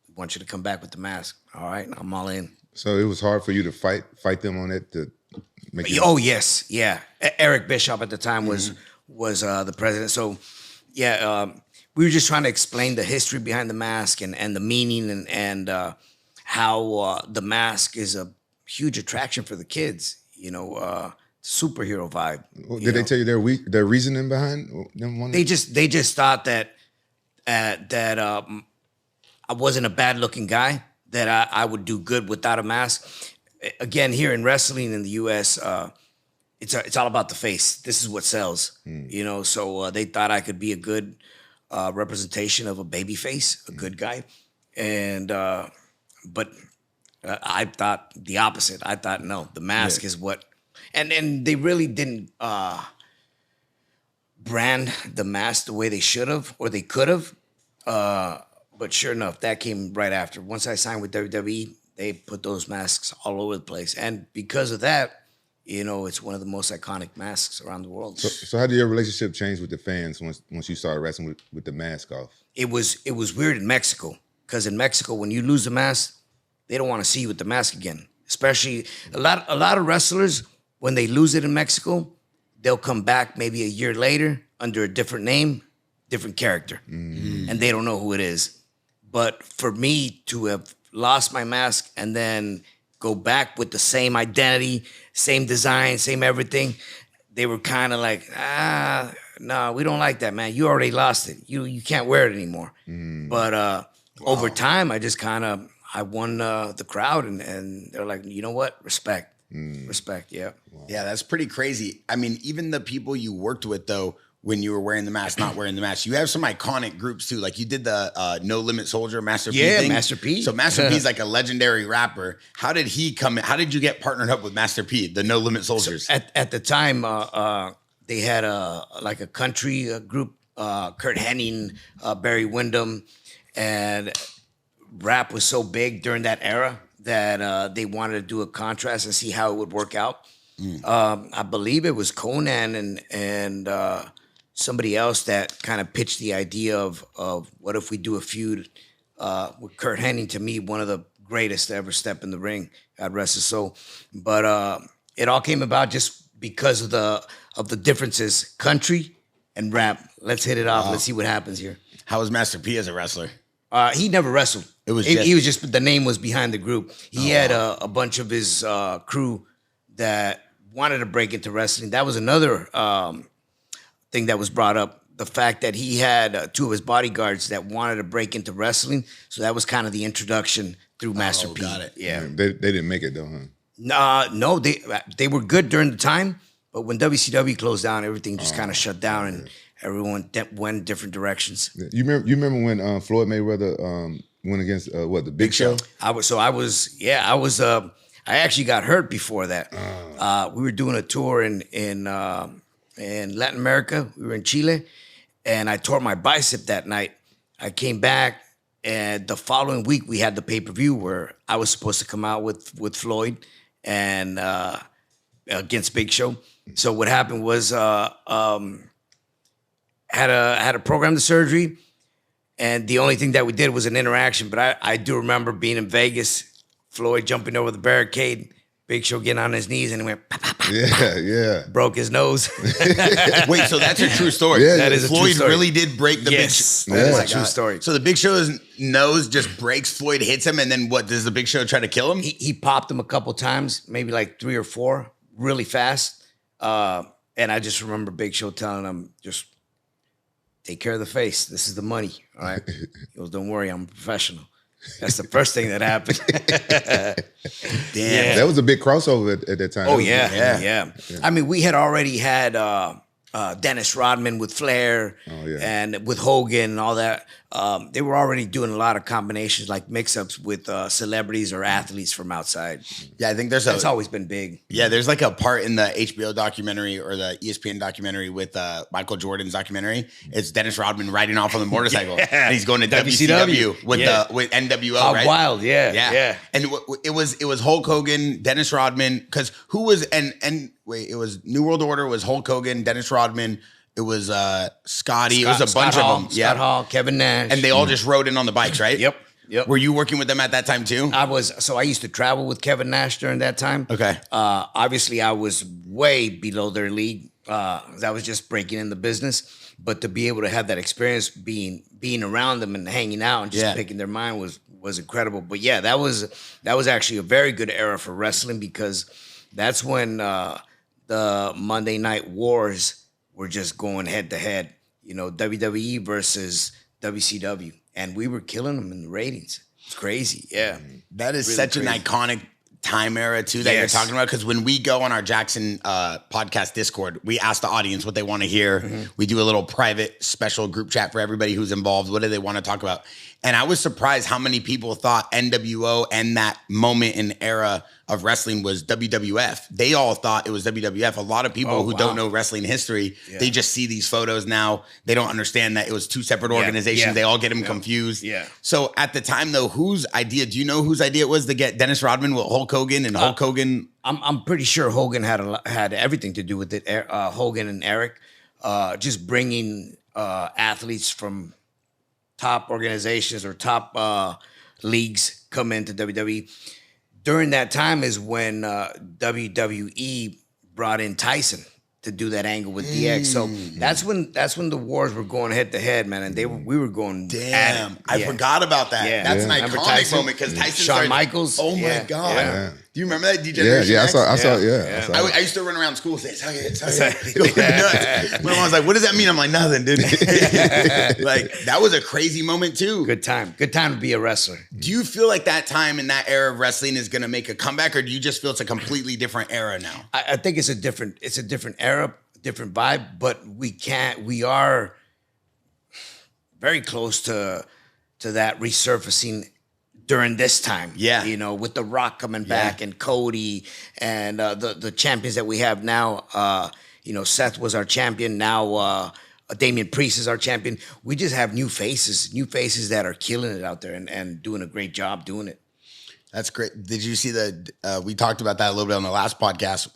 "We want you to come back with the mask." All right, I'm all in. So it was hard for you to fight them on it to make it. Oh yes, yeah. Eric Bischoff at the time was the president. So yeah, we were just trying to explain the history behind the mask and the meaning and how the mask is a huge attraction for the kids. You know. Superhero vibe. Did they tell you their reasoning behind them wanting? They just thought that I wasn't a bad looking guy, that I would do good without a mask. Again, here in wrestling in the U.S., it's all about the face. This is what sells, you know. So they thought I could be a good representation of a baby face, a good guy, and but I thought the opposite. I thought no, the mask is what. And they really didn't brand the mask the way they should have or they could have. But sure enough, that came right after. Once I signed with WWE, they put those masks all over the place. And because of that, you know, it's one of the most iconic masks around the world. So how did your relationship change with the fans once you started wrestling with the mask off? It was weird in Mexico. Because in Mexico, when you lose the mask, they don't want to see you with the mask again. Especially a lot of wrestlers, when they lose it in Mexico, they'll come back maybe a year later under a different name, different character, and they don't know who it is. But for me to have lost my mask and then go back with the same identity, same design, same everything, they were kind of like, no, we don't like that, man. You already lost it. You can't wear it anymore. But over time, I won the crowd, and they're like, you know what? Respect. Respect, yeah. Wow. Yeah, that's pretty crazy. I mean, even the people you worked with, though, when you were wearing the mask, not wearing the mask, you have some iconic groups, too. Like, you did the No Limit Soldier, Master P thing. Yeah, Master P. So Master P is like a legendary rapper. How did he come in? How did you get partnered up with Master P, the No Limit Soldiers? So at the time, they had a country group, Kurt Hennig, Barry Windham, and rap was so big during that era that they wanted to do a contrast and see how it would work out. I believe it was Conan and somebody else that kind of pitched the idea of what if we do a feud with Kurt Hennig, to me, one of the greatest to ever step in the ring. God rest his soul. But it all came about just because of the differences, country and rap. Let's hit it off. Let's see what happens here. How was Master P as a wrestler? He never wrestled. He was just the name was behind the group. He had a bunch of his crew that wanted to break into wrestling. That was another thing that was brought up. The fact that he had two of his bodyguards that wanted to break into wrestling. So that was kind of the introduction through Master P. Got it. Yeah. They didn't make it though, huh? No, they were good during the time, but when WCW closed down, everything just kind of shut down and everyone went different directions. You remember when Floyd Mayweather went against the Big Show? I actually got hurt before that. We were doing a tour in Latin America. We were in Chile, and I tore my bicep that night. I came back, and the following week we had the pay-per-view where I was supposed to come out with Floyd, and against Big Show. So what happened was had a program the surgery, and the only thing that we did was an interaction. But I do remember being in Vegas, Floyd jumping over the barricade, Big Show getting on his knees, and he went, pop, pop, pop, yeah. broke his nose. Wait, so that's a true story? Yeah, that is a true Floyd story. really did break the Big Show. Show. That is my a true God. story. So the Big Show's nose just breaks, Floyd hits him, and then what, does the Big Show try to kill him? He popped him a couple times, maybe like 3 or 4, really fast. And I just remember Big Show telling him, just take care of the face. This is the money. All right. He goes, don't worry, I'm a professional. That's the first thing that happened. Damn. Yeah. That was a big crossover at that time. Oh, That was- yeah. I mean, we had already had Dennis Rodman with Flair and with Hogan and all that. They were already doing a lot of combinations, like mix-ups with celebrities or athletes from outside. Yeah, I think That's always been big. Yeah, there's like a part in the HBO documentary or the ESPN documentary with Michael Jordan's documentary. It's Dennis Rodman riding off on the motorcycle, and he's going to WCW with NWO. Hog right? Wild, yeah. And it was Hulk Hogan, Dennis Rodman, because who was and wait, it was New World Order was Hulk Hogan, Dennis Rodman. It was Scotty. It was a bunch of them. Scott Hall, Kevin Nash. And they all just rode in on the bikes, right? Yep. Were you working with them at that time too? I used to travel with Kevin Nash during that time. Okay. Obviously, I was way below their league. I was just breaking in the business. But to be able to have that experience being around them and hanging out and just picking their mind was incredible. But yeah, that was actually a very good era for wrestling, because that's when the Monday Night Wars were just going head to head. You know, WWE versus WCW. And we were killing them in the ratings. It's crazy. Yeah. That is Really such crazy. an iconic time era too that you're Yes. talking about, because when we go on our Jackson podcast Discord, we ask the audience what they want to hear. Mm-hmm. We do a little private special group chat for everybody who's involved. What do they want to talk about? And I was surprised how many people thought NWO and that moment and era of wrestling was WWF. They all thought it was WWF. A lot of people who don't know wrestling history, they just see these photos now. They don't understand that it was 2 separate organizations. Yeah. They all get them confused. Yeah. So at the time though, whose idea? Do you know whose idea it was to get Dennis Rodman with Hulk Hogan and Hulk Hogan? I'm pretty sure Hogan had everything to do with it. Hogan and Eric, just bringing athletes from top organizations or top leagues come into WWE. During that time is when WWE brought in Tyson to do that angle with DX. So that's when the wars were going head to head, man, and we were going. Damn, at it. I forgot about that. Yeah. That's an Remember iconic Tyson? moment because Tyson Shawn started, Michaels. Oh my Yeah. god, Yeah. do you remember that DJ? I saw. I saw. I used to run around school saying, it's going nuts. My mom was like, what does that mean? I'm like, nothing, dude. Like, that was a crazy moment too. Good time to be a wrestler. Do you feel like that time in that era of wrestling is going to make a comeback, or do you just feel it's a completely different era now? I think it's a different era, different vibe, but we are very close to that resurfacing during this time. Yeah. You know, with The Rock coming back and Cody and the champions that we have now. Seth was our champion. Now Damian Priest is our champion. We just have new faces that are killing it out there and doing a great job doing it. That's great. Did you see we talked about that a little bit on the last podcast.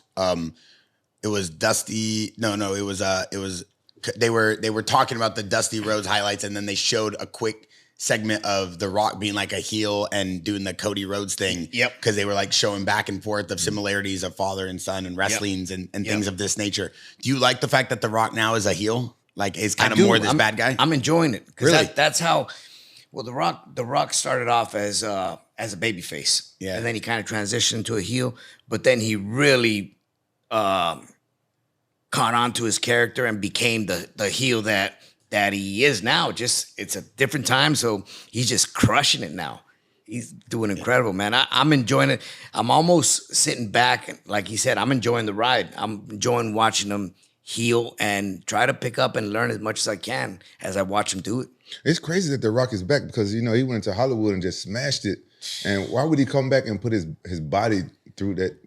It was Dusty. No, it was they were talking about the Dusty Rhodes highlights, and then they showed a quick segment of The Rock being like a heel and doing the Cody Rhodes thing. Yep. Because they were like showing back and forth of similarities of father and son and wrestlings and things of this nature. Do you like the fact that The Rock now is a heel? Like, is kind of more this bad guy? I'm enjoying it. Really? That's how. Well, The Rock started off as a babyface. Yeah. And then he kind of transitioned to a heel, but then he really caught on to his character and became the heel that he is now. Just, it's a different time, so he's just crushing it now. He's doing incredible, man. I'm enjoying it. I'm almost sitting back, and like he said, I'm enjoying the ride. I'm enjoying watching him heal and try to pick up and learn as much as I can as I watch him do it. It's crazy that The Rock is back because, he went into Hollywood and just smashed it. And why would he come back and put his body through that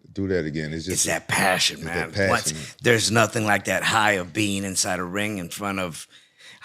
again? It's that passion, man. that passion. There's nothing like that high of being inside a ring in front of,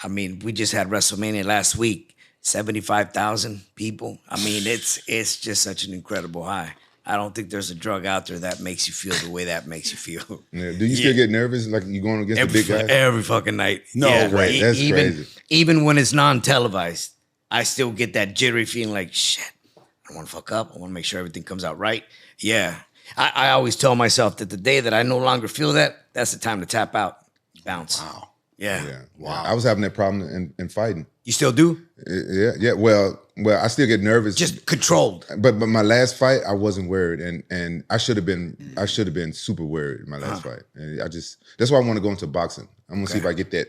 we just had WrestleMania last week, 75,000 people. It's just such an incredible high. I don't think there's a drug out there that makes you feel the way that makes you feel. Yeah. Do you still get nervous like you going against the big guys? Every fucking night. No way. That's crazy. Even when it's non-televised, I still get that jittery feeling like, shit, I don't want to fuck up. I want to make sure everything comes out right. Yeah. I always tell myself that the day that I no longer feel that, that's the time to tap out, bounce. Wow. Yeah. Yeah. Wow. I was having that problem in fighting. You still do? Yeah. Well, I still get nervous. Just controlled. But my last fight, I wasn't worried, and I should have been super worried in my last fight. And that's why I want to go into boxing. I'm gonna see if I get that,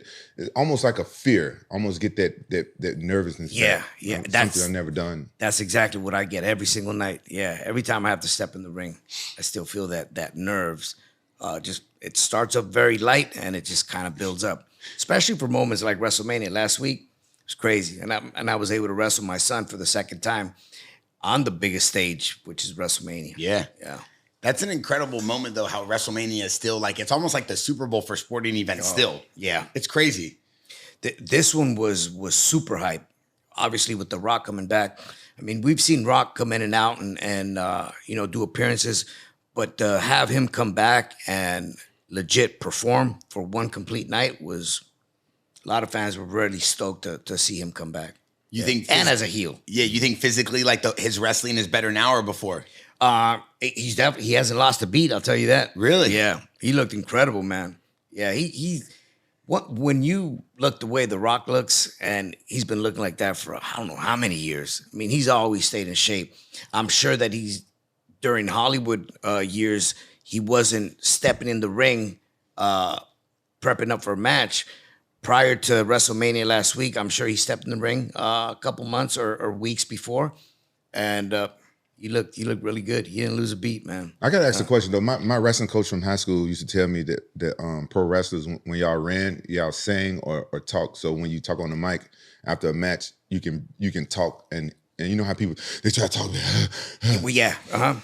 almost like a fear, almost get that nervousness. Yeah, that's something I've never done. That's exactly what I get every single night. Yeah, every time I have to step in the ring, I still feel that nerves. It starts up very light and it just kind of builds up, especially for moments like WrestleMania last week. It's crazy, and I was able to wrestle my son for the second time on the biggest stage, which is WrestleMania. Yeah. That's an incredible moment, though. How WrestleMania is still like it's almost like the Super Bowl for sporting events. Still, yeah, it's crazy. This one was super hype. Obviously, with The Rock coming back. I mean, we've seen Rock come in and out and do appearances, but to have him come back and legit perform for one complete night was. A lot of fans were really stoked to see him come back. You think, and as a heel, you think physically, like his wrestling is better now or before? He hasn't lost a beat. I'll tell you that. Really? Yeah, he looked incredible, man. Yeah, when you look the way The Rock looks, and he's been looking like that for I don't know how many years. I mean, he's always stayed in shape. I'm sure that during Hollywood years, he wasn't stepping in the ring, prepping up for a match. Prior to WrestleMania last week, I'm sure he stepped in the ring a couple months or weeks before, and he looked really good. He didn't lose a beat, man. I gotta ask a question though. My wrestling coach from high school used to tell me that pro wrestlers, when y'all ran, y'all sang or talk. So when you talk on the mic after a match, you can talk and you know how people they try to talk. Well, yeah.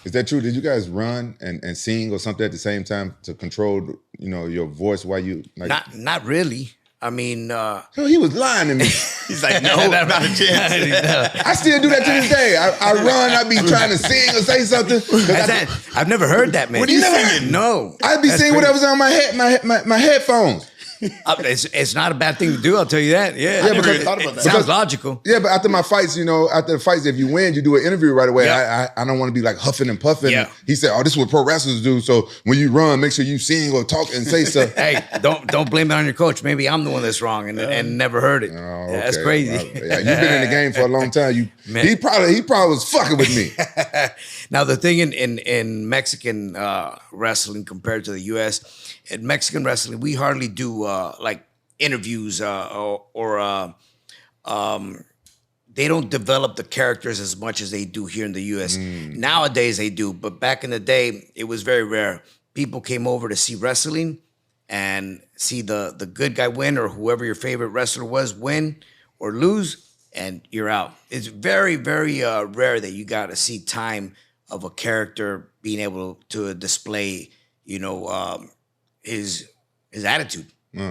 Is that true? Did you guys run and sing or something at the same time to control your voice while you like? Not really. I mean, he was lying to me. He's like, no, not a chance. I still do that to this day. I run. I be trying to sing or say something. I've never heard that, man. What are you singing? No, I'd be singing whatever's on my head, my headphones. It's not a bad thing to do. I'll tell you that. Yeah, because thought about that. Sounds logical. Yeah, but after my fights, after the fights, if you win, you do an interview right away. Yeah. I don't want to be like huffing and puffing. Yeah. He said, "Oh, this is what pro wrestlers do. So when you run, make sure you sing or talk and say stuff." Hey, don't blame it on your coach. Maybe I'm the one that's wrong and never heard it. Oh, okay. That's crazy. Well, you've been in the game for a long time. He probably was fucking with me. Now the thing in Mexican wrestling compared to the U.S. In Mexican wrestling, we hardly do like interviews or they don't develop the characters as much as they do here in the U.S. Nowadays they do, but back in the day it was very rare. People came over to see wrestling and see the good guy win or whoever your favorite wrestler was win or lose, and you're out. It's very, very rare that you got to see time of a character being able to display, his attitude.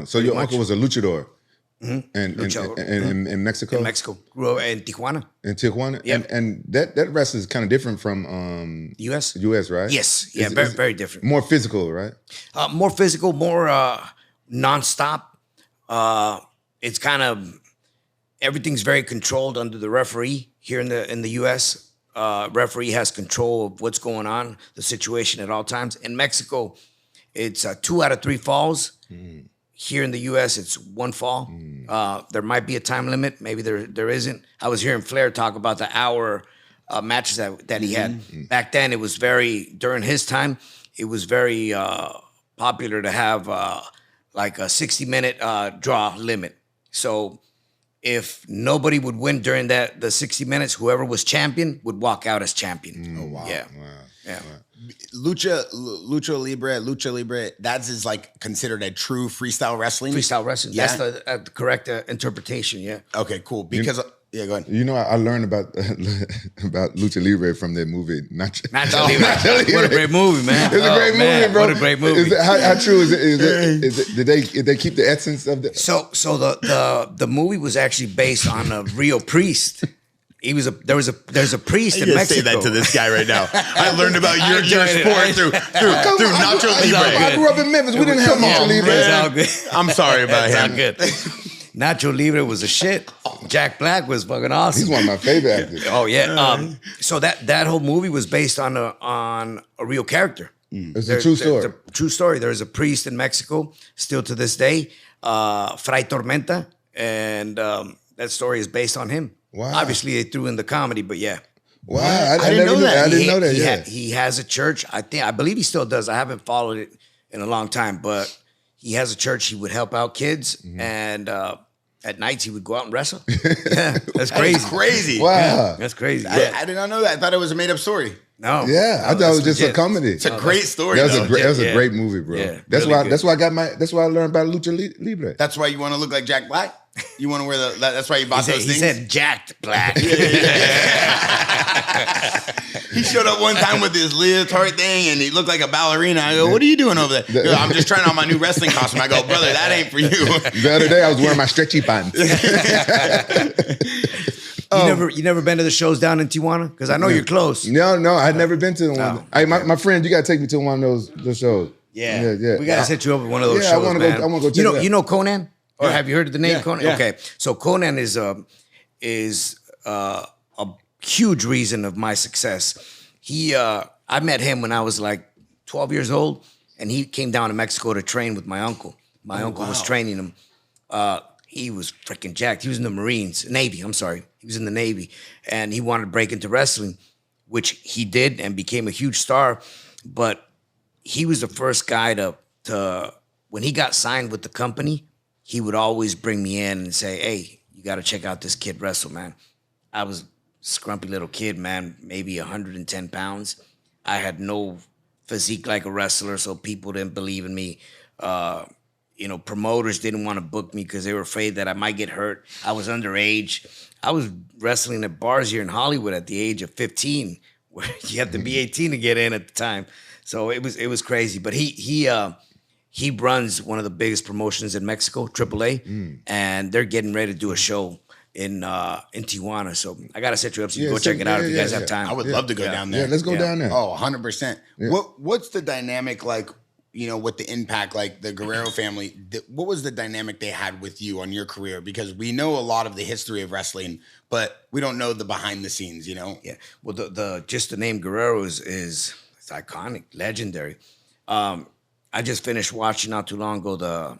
So your uncle was a luchador, in Mexico. In Mexico, grew up in Tijuana. In Tijuana, yep. and that wrestling is kind of different from U.S. U.S. right? Yes, yeah, very very different. More physical, right? More physical, more nonstop. It's kind of everything's very controlled under the referee here in the U.S. Referee has control of what's going on, the situation at all times. In Mexico, it's 2 out of 3 falls. Here in the U.S., it's 1 fall. There might be a time limit. Maybe there isn't. I was hearing Flair talk about the hour matches that he had. Back then, it was during his time, it was very popular to have like a 60-minute draw limit. So if nobody would win during the 60 minutes, whoever was champion would walk out as champion. Oh, wow. Yeah. Wow. Yeah. Wow. Lucha Libre, that is like considered a true freestyle wrestling. Freestyle wrestling. Yeah. That's the correct interpretation. Yeah. Okay, cool. Because yeah, go ahead. I learned about Lucha Libre from that movie. Nacho Libre. What a great movie, man. It's a great movie, bro. What a great movie. How true is it? Did they keep the essence of the? So the movie was actually based on a real priest there's a priest in You Mexico. say that to this guy right now. I learned about your sport through Nacho Libre. I grew up in Memphis. We didn't have Nacho Libre. It's all good. I'm sorry about It's him. all good. Nacho Libre was a shit. Jack Black was fucking awesome. He's one of my favorite actors. Oh yeah. So that whole movie was based on a real character. It's a true story. It's a true story. There's a priest in Mexico still to this day, Fray Tormenta, and that story is based on him. Wow. Obviously, they threw in the comedy, but yeah. Wow, I didn't never know knew that. I didn't know that. He has a church. I believe he still does. I haven't followed it in a long time, but he has a church. He would help out kids, and at nights he would go out and wrestle. Yeah, that's crazy. That's crazy. Wow. Yeah, that's crazy. Yeah. I did not know that. I thought it was a made up story. No. Yeah, I thought it was just a comedy. It's a great story. That was though. a great movie, bro. Yeah, that's really why. good. That's why I got my. That's why I learned about Lucha Libre. That's why you want to look like Jack Black? You want to wear that's why you bought He those things? said jacked black. He showed up one time with his leotard thing and he looked like a ballerina. I go, what are you doing over there? He goes, I'm just trying on my new wrestling costume. I go, brother, that ain't for you. The other day I was wearing my stretchy pants. You never been to the shows down in Tijuana? Because I know you're close. No, I'd never been to one. Oh, Hey, my friend, you gotta take me to one of those shows. Yeah. We gotta set you up at one of those Yeah, shows. I wanna go check it out. You know Conan? Or have you heard of the name Yeah, Conan? yeah. Okay. So Conan is a huge reason of my success. I met him when I was like 12 years old, and he came down to Mexico to train with my uncle. My uncle was training him. He was freaking jacked. He was in the Navy. I'm sorry. He was in the Navy, and he wanted to break into wrestling, which he did and became a huge star. But he was the first guy to when he got signed with the company, he would always bring me in and say, hey, you got to check out this kid wrestle, man. I was a scrumpy little kid, man, maybe 110 pounds. I had no physique like a wrestler, so people didn't believe in me. Promoters didn't want to book me because they were afraid that I might get hurt. I was underage. I was wrestling at bars here in Hollywood at the age of 15, where you have to be 18 to get in at the time. So it was crazy. But he runs one of the biggest promotions in Mexico, AAA, and they're getting ready to do a show in Tijuana. So I gotta set you up so you can go check it out if you guys have time. I would love to go down there. Yeah, let's go down there. Oh, 100%. What's the dynamic like, with the Impact, like the Guerrero family? What was the dynamic they had with you on your career? Because we know a lot of the history of wrestling, but we don't know the behind the scenes, Yeah. Well, just the name Guerrero is it's iconic, legendary. I just finished watching not too long ago the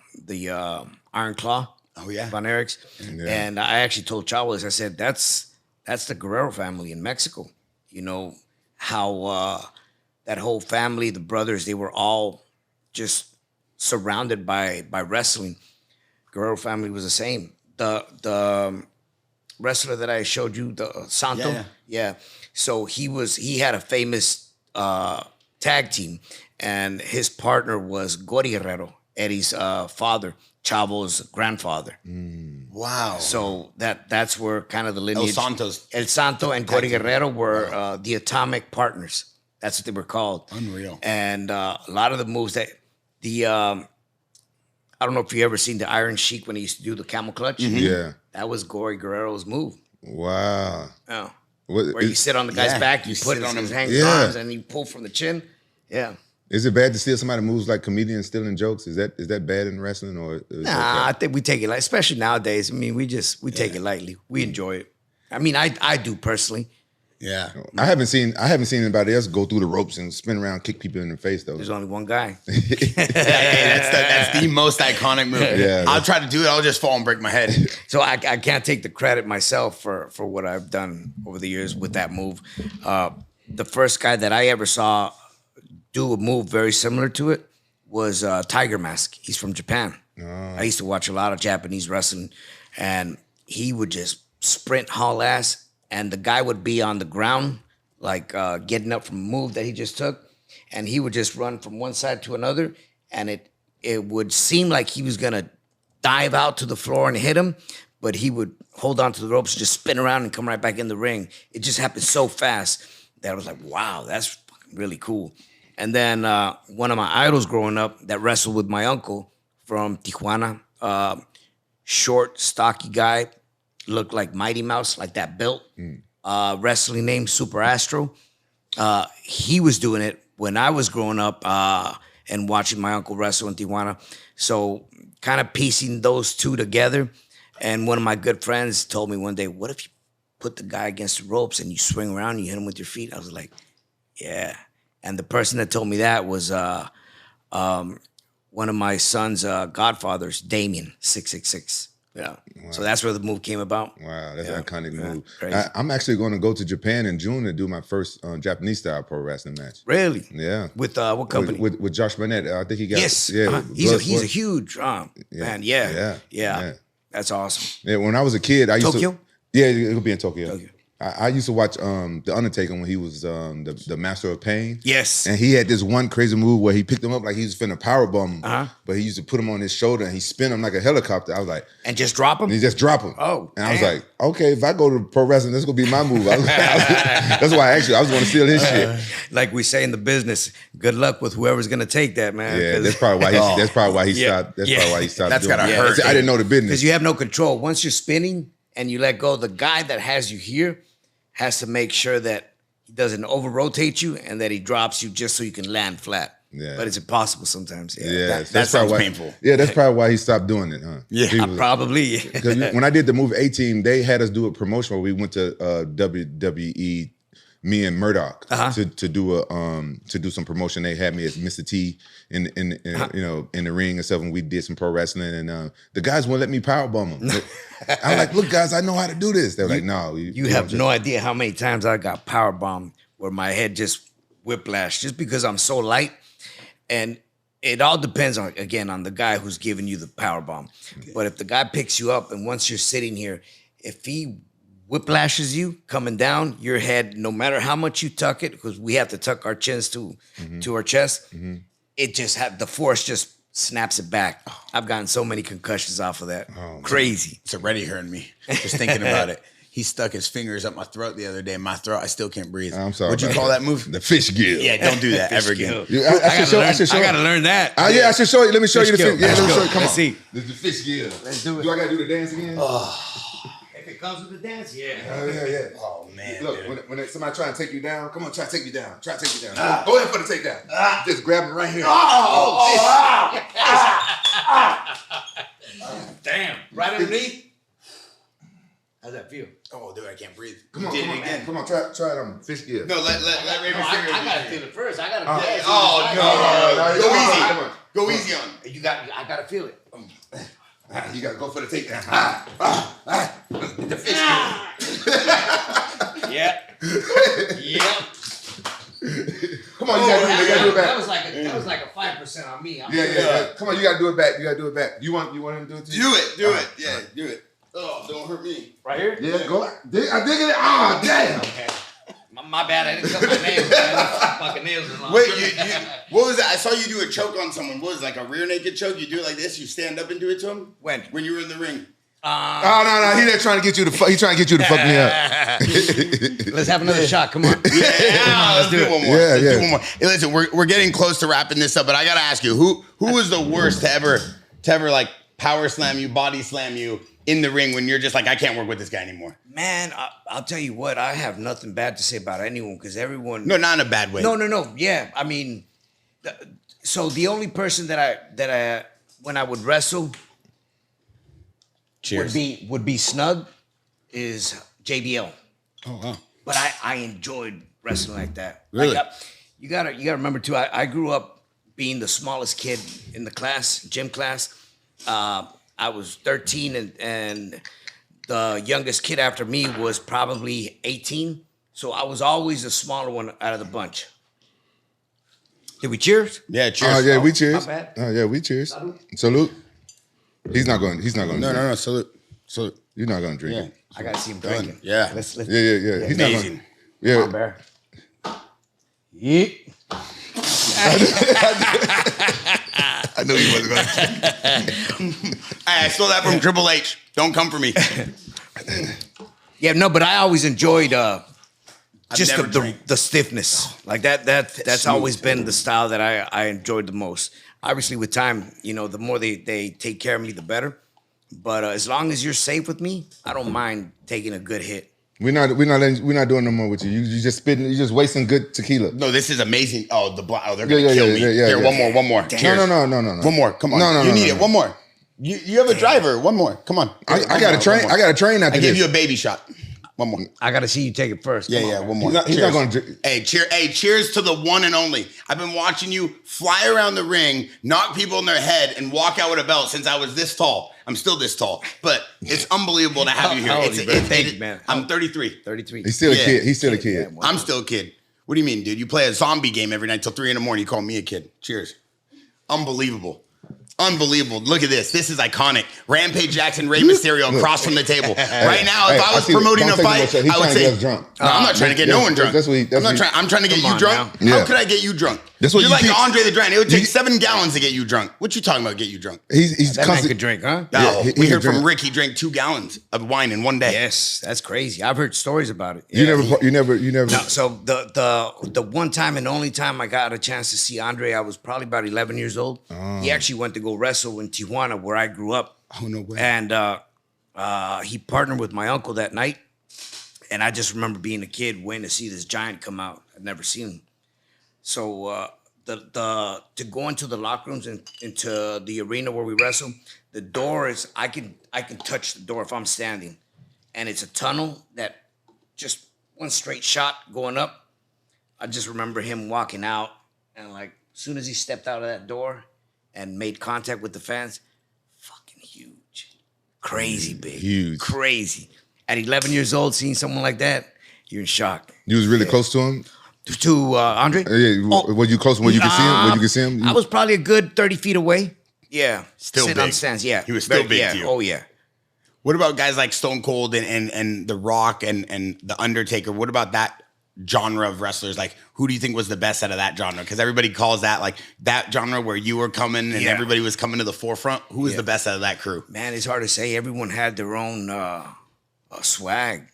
Iron Claw. Oh yeah, Von Erichs, and I actually told Chavez, I said that's the Guerrero family in Mexico. How that whole family, the brothers, they were all just surrounded by wrestling. Guerrero family was the same. The wrestler that I showed you, the Santo, yeah. So he had a famous tag team, and his partner was Gori Guerrero, Eddie's father, Chavo's grandfather. Wow. So that's where kind of the lineage. El El Santo and Gori Guerrero were the Atomic Partners. That's what they were called. Unreal. And a lot of the moves that I don't know if you ever seen the Iron Sheik when he used to do the camel clutch. Mm-hmm. Yeah. That was Gori Guerrero's move. Wow. Oh. Where you sit on the guy's back, you put it on his arms, and you pull from the chin. Yeah. Is it bad to steal somebody moves like comedians stealing jokes? Is that bad in wrestling or? Nah, I think we take it like, especially nowadays. I mean, we take it lightly. We enjoy it. I mean, I do personally. Yeah. I haven't seen anybody else go through the ropes and spin around, kick people in the face though. There's only one guy. That's the most iconic move. Yeah, I'll try to do it. I'll just fall and break my head. So I can't take the credit myself for what I've done over the years with that move. The first guy that I ever saw do a move very similar to it was Tiger Mask. He's from Japan. Oh. I used to watch a lot of Japanese wrestling, and he would just sprint, haul ass, and the guy would be on the ground, like getting up from a move that he just took, and he would just run from one side to another, and it would seem like he was gonna dive out to the floor and hit him, but he would hold on to the ropes, just spin around and come right back in the ring. It just happened so fast that I was like, wow, that's fucking really cool. And then one of my idols growing up that wrestled with my uncle from Tijuana, short, stocky guy, looked like Mighty Mouse, like that built. wrestling name, Super Astro. He was doing it when I was growing up and watching my uncle wrestle in Tijuana. So kind of piecing those two together. And one of my good friends told me one day, what if you put the guy against the ropes and you swing around and you hit him with your feet? I was like, yeah. And the person that told me that was one of my son's godfathers, Damien, 666. Yeah. Wow. So that's where the move came about. Wow, that's an iconic move. Crazy. I'm actually going to go to Japan in June and do my first Japanese style pro wrestling match. Really? Yeah. With what company? With Josh Barnett. I think he got. Yes. Yeah. He's a huge man. Yeah. That's awesome. Yeah. When I was a kid, I used Tokyo? to. Yeah, it'll be in Tokyo. I used to watch The Undertaker when he was the Master of Pain. Yes. And he had this one crazy move where he picked him up like he was finna powerbomb him. But he used to put him on his shoulder and he spin him like a helicopter. I was like... And just drop him? And he just drop him. Oh, and I was like, okay, if I go to pro wrestling, this is going to be my move. That's why I was going to steal his shit. Like we say in the business, good luck with whoever's going to take that, man. Yeah, that's probably why he stopped. That's probably why he stopped That's doing got to it. hurt. I didn't know the business. Because you have no control. Once you're spinning and you let go, the guy that has you here has to make sure that he doesn't over-rotate you and that he drops you just so you can land flat. Yeah. But it's impossible sometimes. Yeah, that sounds painful. Yeah, that's probably why he stopped doing it, huh? Yeah, probably. Because when I did the movie A-Team, they had us do a promotion where we went to WWE, me and Murdoch, to do some promotion. They had me as Mr. T in the ring and stuff, and we did some pro wrestling. And the guys wouldn't let me powerbomb them. I'm like, look, guys, I know how to do this. They're like, no, you have no idea how many times I got powerbombed where my head just whiplashed just because I'm so light. And it all depends on the guy who's giving you the powerbomb. Okay. But if the guy picks you up and once you're sitting here, if he whiplashes you coming down, your head, no matter how much you tuck it, because we have to tuck our chins to our chest, it just the force just snaps it back. I've gotten so many concussions off of that. Oh, crazy. It's already hurting me just thinking about it. He stuck his fingers up my throat the other day. My throat, I still can't breathe. I'm sorry. What'd you call that move? The fish gill. Yeah, don't do that ever again. I gotta learn that. I should show you. Let me show you the fish. Yeah, let me show you. Come on. Let's see. This is the fish gill. Let's do it. Do I gotta do the dance again? If it comes with the dance, yeah. Yeah. Oh man. Look, when somebody try to take you down, come on, try to take me down. Try to take me down. Go ahead for the takedown. Just grab me right here. Damn. Right underneath. How's that feel? Oh, dude, I can't breathe. Come on, try it on fish gill. No, let Rey Mysterio. I gotta feel it first. I gotta feel it. Oh, no. Go easy on it. I gotta feel it. You gotta go for the takedown. The fish gill. Yeah. Come on, you gotta do it back. That was like a 5% on me. Yeah. Come on, you gotta do it back. You want him to do it to you? Do it. Yeah, do it. Oh, don't hurt me. Right here? Yeah, go. I dig it. Oh, damn. Okay. My bad. I didn't cut my nails. Fucking nails are long. Wait, what was that? I saw you do a choke on someone. What was it, like a rear naked choke? You do it like this. You stand up and do it to him. When you were in the ring. No. He there trying to get you to fuck. He trying to get you to fuck me up. Let's have another shot. Come on. Let's do one more. Yeah. Do one more. Hey, listen, we're getting close to wrapping this up, but I gotta ask you, who was the worst to ever like power slam you, body slam you in the ring when you're just like, I can't work with this guy anymore? Man, I'll tell you what, I have nothing bad to say about anyone because everyone. No, not in a bad way. No. Yeah, I mean, so the only person that I when I would wrestle, cheers, would be snug, is JBL. Oh wow! But I enjoyed wrestling like that. Really? Like, you gotta remember too. I grew up being the smallest kid in the class, gym class. I was 13 and the youngest kid after me was probably 18. So I was always the smaller one out of the bunch. Did we cheers? Yeah, cheers. Oh yeah, we cheers. My bad. Oh yeah, we cheers. Salute. He's not going. No. Salute. You're not going to drink it. I gotta see him drinking. Yeah. Let's Yeah. He's amazing. not going. Come on, Bear. Yeah. I knew he wasn't going to. I stole that from Triple H. Don't come for me. Yeah, no, but I always enjoyed just never the stiffness. Like that's always been the style that I enjoyed the most. Obviously, with time, the more they take care of me, the better. But as long as you're safe with me, I don't mind taking a good hit. We're not doing no more with you. You just spitting. You just wasting good tequila. No, this is amazing. Oh, they're gonna kill me. Here, one more. Cheers. No. One more. Come on. No. You need it. One more. You have a driver. One more. Come on. I got a train. I got a train after this. I gave you a baby shot. One more. I gotta see you take it first. Yeah. One more. He's not going to. Hey, cheers to the one and only. I've been watching you fly around the ring, knock people in their head, and walk out with a belt since I was this tall. I'm still this tall, but it's unbelievable to have you here. How old are you, bro? Thank you, man. I'm 33. 33. He's still a kid. He's still a kid. Yeah, I'm still a kid. What do you mean, dude? You play a zombie game every night till 3 a.m. You call me a kid. Cheers. Unbelievable. Look at this. This is iconic. Rampage Jackson, Rey Mysterio across from the table. Right now, if I was promoting a fight, I would say, drunk. No, I'm not trying to get no one drunk. I'm trying to get you drunk. How could I get you drunk? You're like Andre the Giant. It would take 7 gallons to get you drunk. What you talking about, get you drunk? He's that man could drink, huh? No, we heard from Rick he drank 2 gallons of wine in one day. Yes, that's crazy. I've heard stories about it. You never. No, so the one time and only time I got a chance to see Andre, I was probably about 11 years old. He actually went to go wrestle in Tijuana, where I grew up. Oh, no way. And he partnered with my uncle that night. And I just remember being a kid waiting to see this giant come out. I'd never seen him. So to go into the locker rooms and into the arena where we wrestle, the door is I can touch the door if I'm standing. And it's a tunnel that just one straight shot going up. I just remember him walking out, and like as soon as he stepped out of that door and made contact with the fans, fucking huge. Crazy big. Huge. Crazy. At 11 years old, seeing someone like that, you're in shock. You was really close to him? To Andre? Were you close when you could see him? When you could see him? I was probably a good 30 feet away. Yeah. Still sitting big. on stands, yeah. He was still big to you. Oh, yeah. What about guys like Stone Cold and The Rock and The Undertaker? What about that genre of wrestlers? Like, who do you think was the best out of that genre? Because everybody calls that like that genre where you were coming and everybody was coming to the forefront. Who was the best out of that crew? Man, it's hard to say. Everyone had their own swag.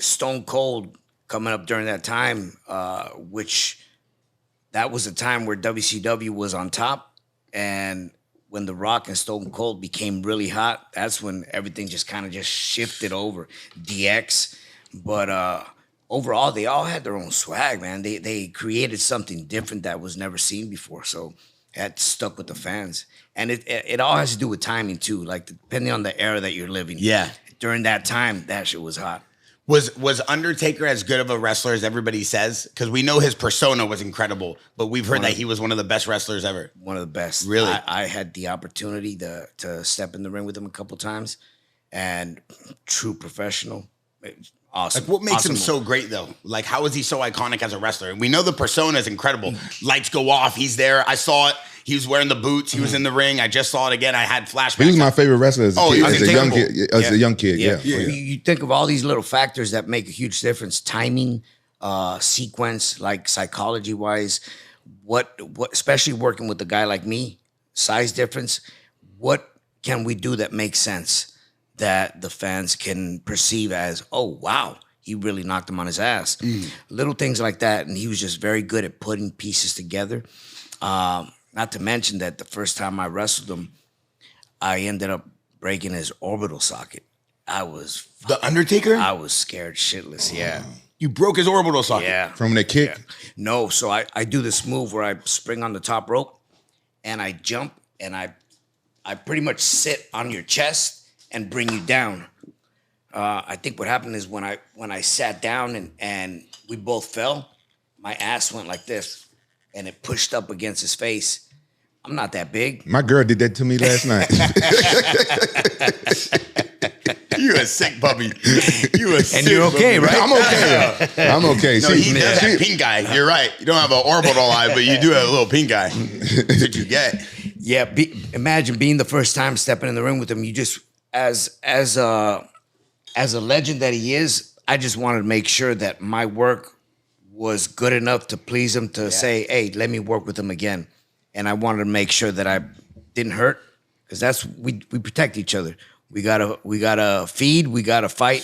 Stone Cold coming up during that time, which that was a time where WCW was on top. And when The Rock and Stone Cold became really hot, that's when everything just kind of just shifted over. DX. But overall, they all had their own swag, man. They created something different that was never seen before. So that stuck with the fans. And it all has to do with timing, too. Like, depending on the era that you're living. Yeah. During that time, that shit was hot. Was Undertaker as good of a wrestler as everybody says? Because we know his persona was incredible, but we've heard that he was one of the best wrestlers ever. One of the best. Really? I had the opportunity to step in the ring with him a couple times, and true professional. Awesome. Like, what makes him so great, though? Like, how is he so iconic as a wrestler? We know the persona is incredible. Lights go off. He's there. I saw it. He was wearing the boots. He was in the ring. I just saw it again. I had flashbacks. He was my favorite wrestler as a kid. As a young kid. Yeah. You think of all these little factors that make a huge difference: timing, sequence, like psychology-wise. What, especially working with a guy like me, size difference. What can we do that makes sense that the fans can perceive as, oh wow, he really knocked him on his ass? Little things like that, and he was just very good at putting pieces together. Not to mention that the first time I wrestled him, I ended up breaking his orbital socket. The Undertaker? I was scared shitless, yeah. You broke his orbital socket? Yeah. From the kick? Yeah. No, so I do this move where I spring on the top rope, and I jump, and I pretty much sit on your chest and bring you down. I think what happened is when I sat down and we both fell, my ass went like this. And it pushed up against his face. I'm not that big. My girl did that to me last night. You a sick puppy. You a sick And you're okay, puppy. right? I'm okay. I'm okay. No, he does that pink guy. You're right. You don't have an orbital eye, but you do have a little pink guy. That's what you get. Yeah, imagine being the first time stepping in the ring with him. You just, as a legend that he is, I just wanted to make sure that my work was good enough to please him to say, hey, let me work with him again. And I wanted to make sure that I didn't hurt, because that's we protect each other. We gotta feed, we gotta fight,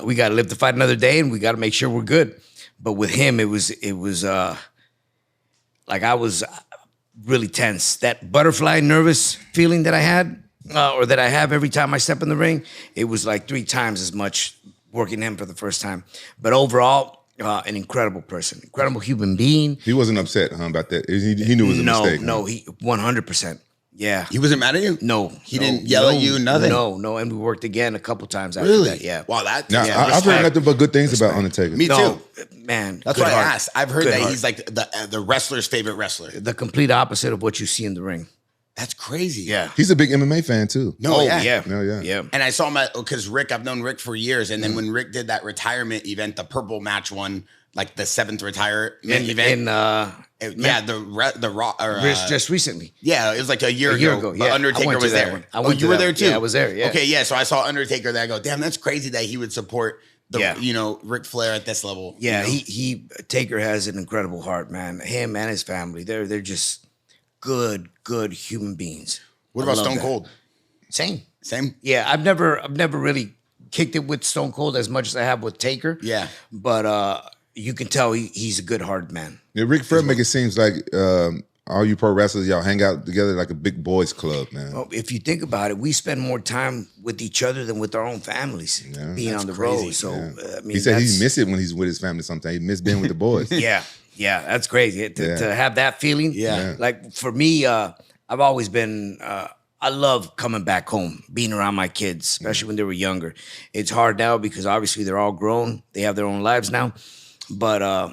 we gotta live to fight another day, and we gotta make sure we're good. But with him, it was like I was really tense. That butterfly nervous feeling that I had, or that I have every time I step in the ring, it was like 3 times as much working him for the first time. But overall, an incredible person, incredible human being. He wasn't upset about that. He knew it was a mistake. No, he 100%. Yeah. He wasn't mad at you? No. He didn't yell at you, nothing? No. And we worked again a couple times after Really? that. Yeah. Wow, that. Now, yeah, I've heard nothing but good things about Undertaker. Me too. Man. That's good what heart. I asked. I've heard Good that heart. he's like the wrestler's favorite wrestler. The complete opposite of what you see in the ring. That's crazy. Yeah. He's a big MMA fan too. No, Oh, yeah. yeah. And I saw him because Rick, I've known Rick for years. And then when Rick did that retirement event, the purple match one, like the 7th retirement event. The Raw. Just recently. Yeah, it was like a year ago. Yeah. But Undertaker was there. One. I went to you were that there one. too? Yeah, I was there. Yeah. Okay, yeah. So I saw Undertaker there. I go, damn, that's crazy that he would support Ric Flair at this level. Yeah, you know? Taker has an incredible heart, man. Him and his family. They're just good human beings. What I about love Stone that. Cold? Same. Yeah, I've never really kicked it with Stone Cold as much as I have with Taker. Yeah. But you can tell he's a good-hearted man. Yeah, Ric Flair make it seems like all you pro wrestlers, y'all hang out together like a big boys club, man. Well, if you think about it, we spend more time with each other than with our own families being on the crazy. road. So I mean, He said he miss it when he's with his family sometimes. He miss being with the boys. Yeah, that's crazy to have that feeling. Yeah. Like for me, I've always been. I love coming back home, being around my kids, especially when they were younger. It's hard now because obviously they're all grown; they have their own lives now. But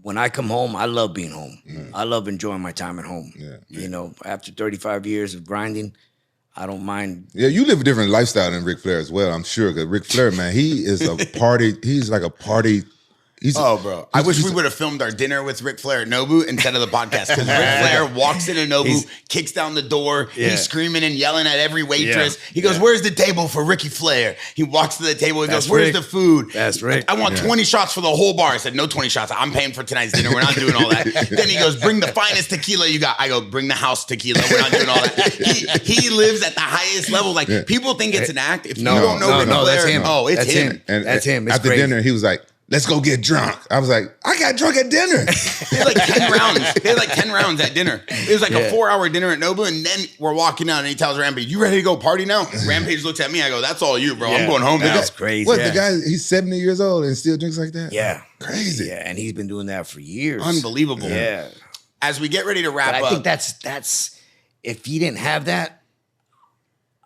when I come home, I love being home. I love enjoying my time at home. Yeah. You know, after 35 years of grinding, I don't mind. Yeah, you live a different lifestyle than Ric Flair as well, I'm sure. Because Ric Flair, man, he is a party. He's like a party. Bro. I wish we would have filmed our dinner with Ric Flair at Nobu instead of the podcast. Because Ric Flair walks into Nobu, kicks down the door. He's screaming and yelling at every waitress. He goes, "Where's the table for Ricky Flair?" He walks to the table. He goes, "Where's the food?" That's Rick. I want 20 shots for the whole bar. I said, "No 20 shots. I'm paying for tonight's dinner. We're not doing all that." Then he goes, "Bring the finest tequila you got." I go, "Bring the house tequila. We're not doing all that." He lives at the highest level. Like people think it's an act. If you don't know Ric Flair, that's him. oh, it's That's him. And That's him. It's after crazy. dinner, he was like, "Let's go get drunk." I was like, "I got drunk at dinner." They had like 10 rounds. They had like 10 rounds at dinner. It was like a 4-hour dinner at Nobu, and then we're walking out, and he tells Rampage, "You ready to go party now?" Rampage looks at me. I go, "That's all you, bro. I'm going home now." That's crazy. What, the guy, he's 70 years old and still drinks like that? Yeah. Crazy. Yeah, and he's been doing that for years. Unbelievable. Yeah. As we get ready to wrap But I up, think that's if he didn't have that,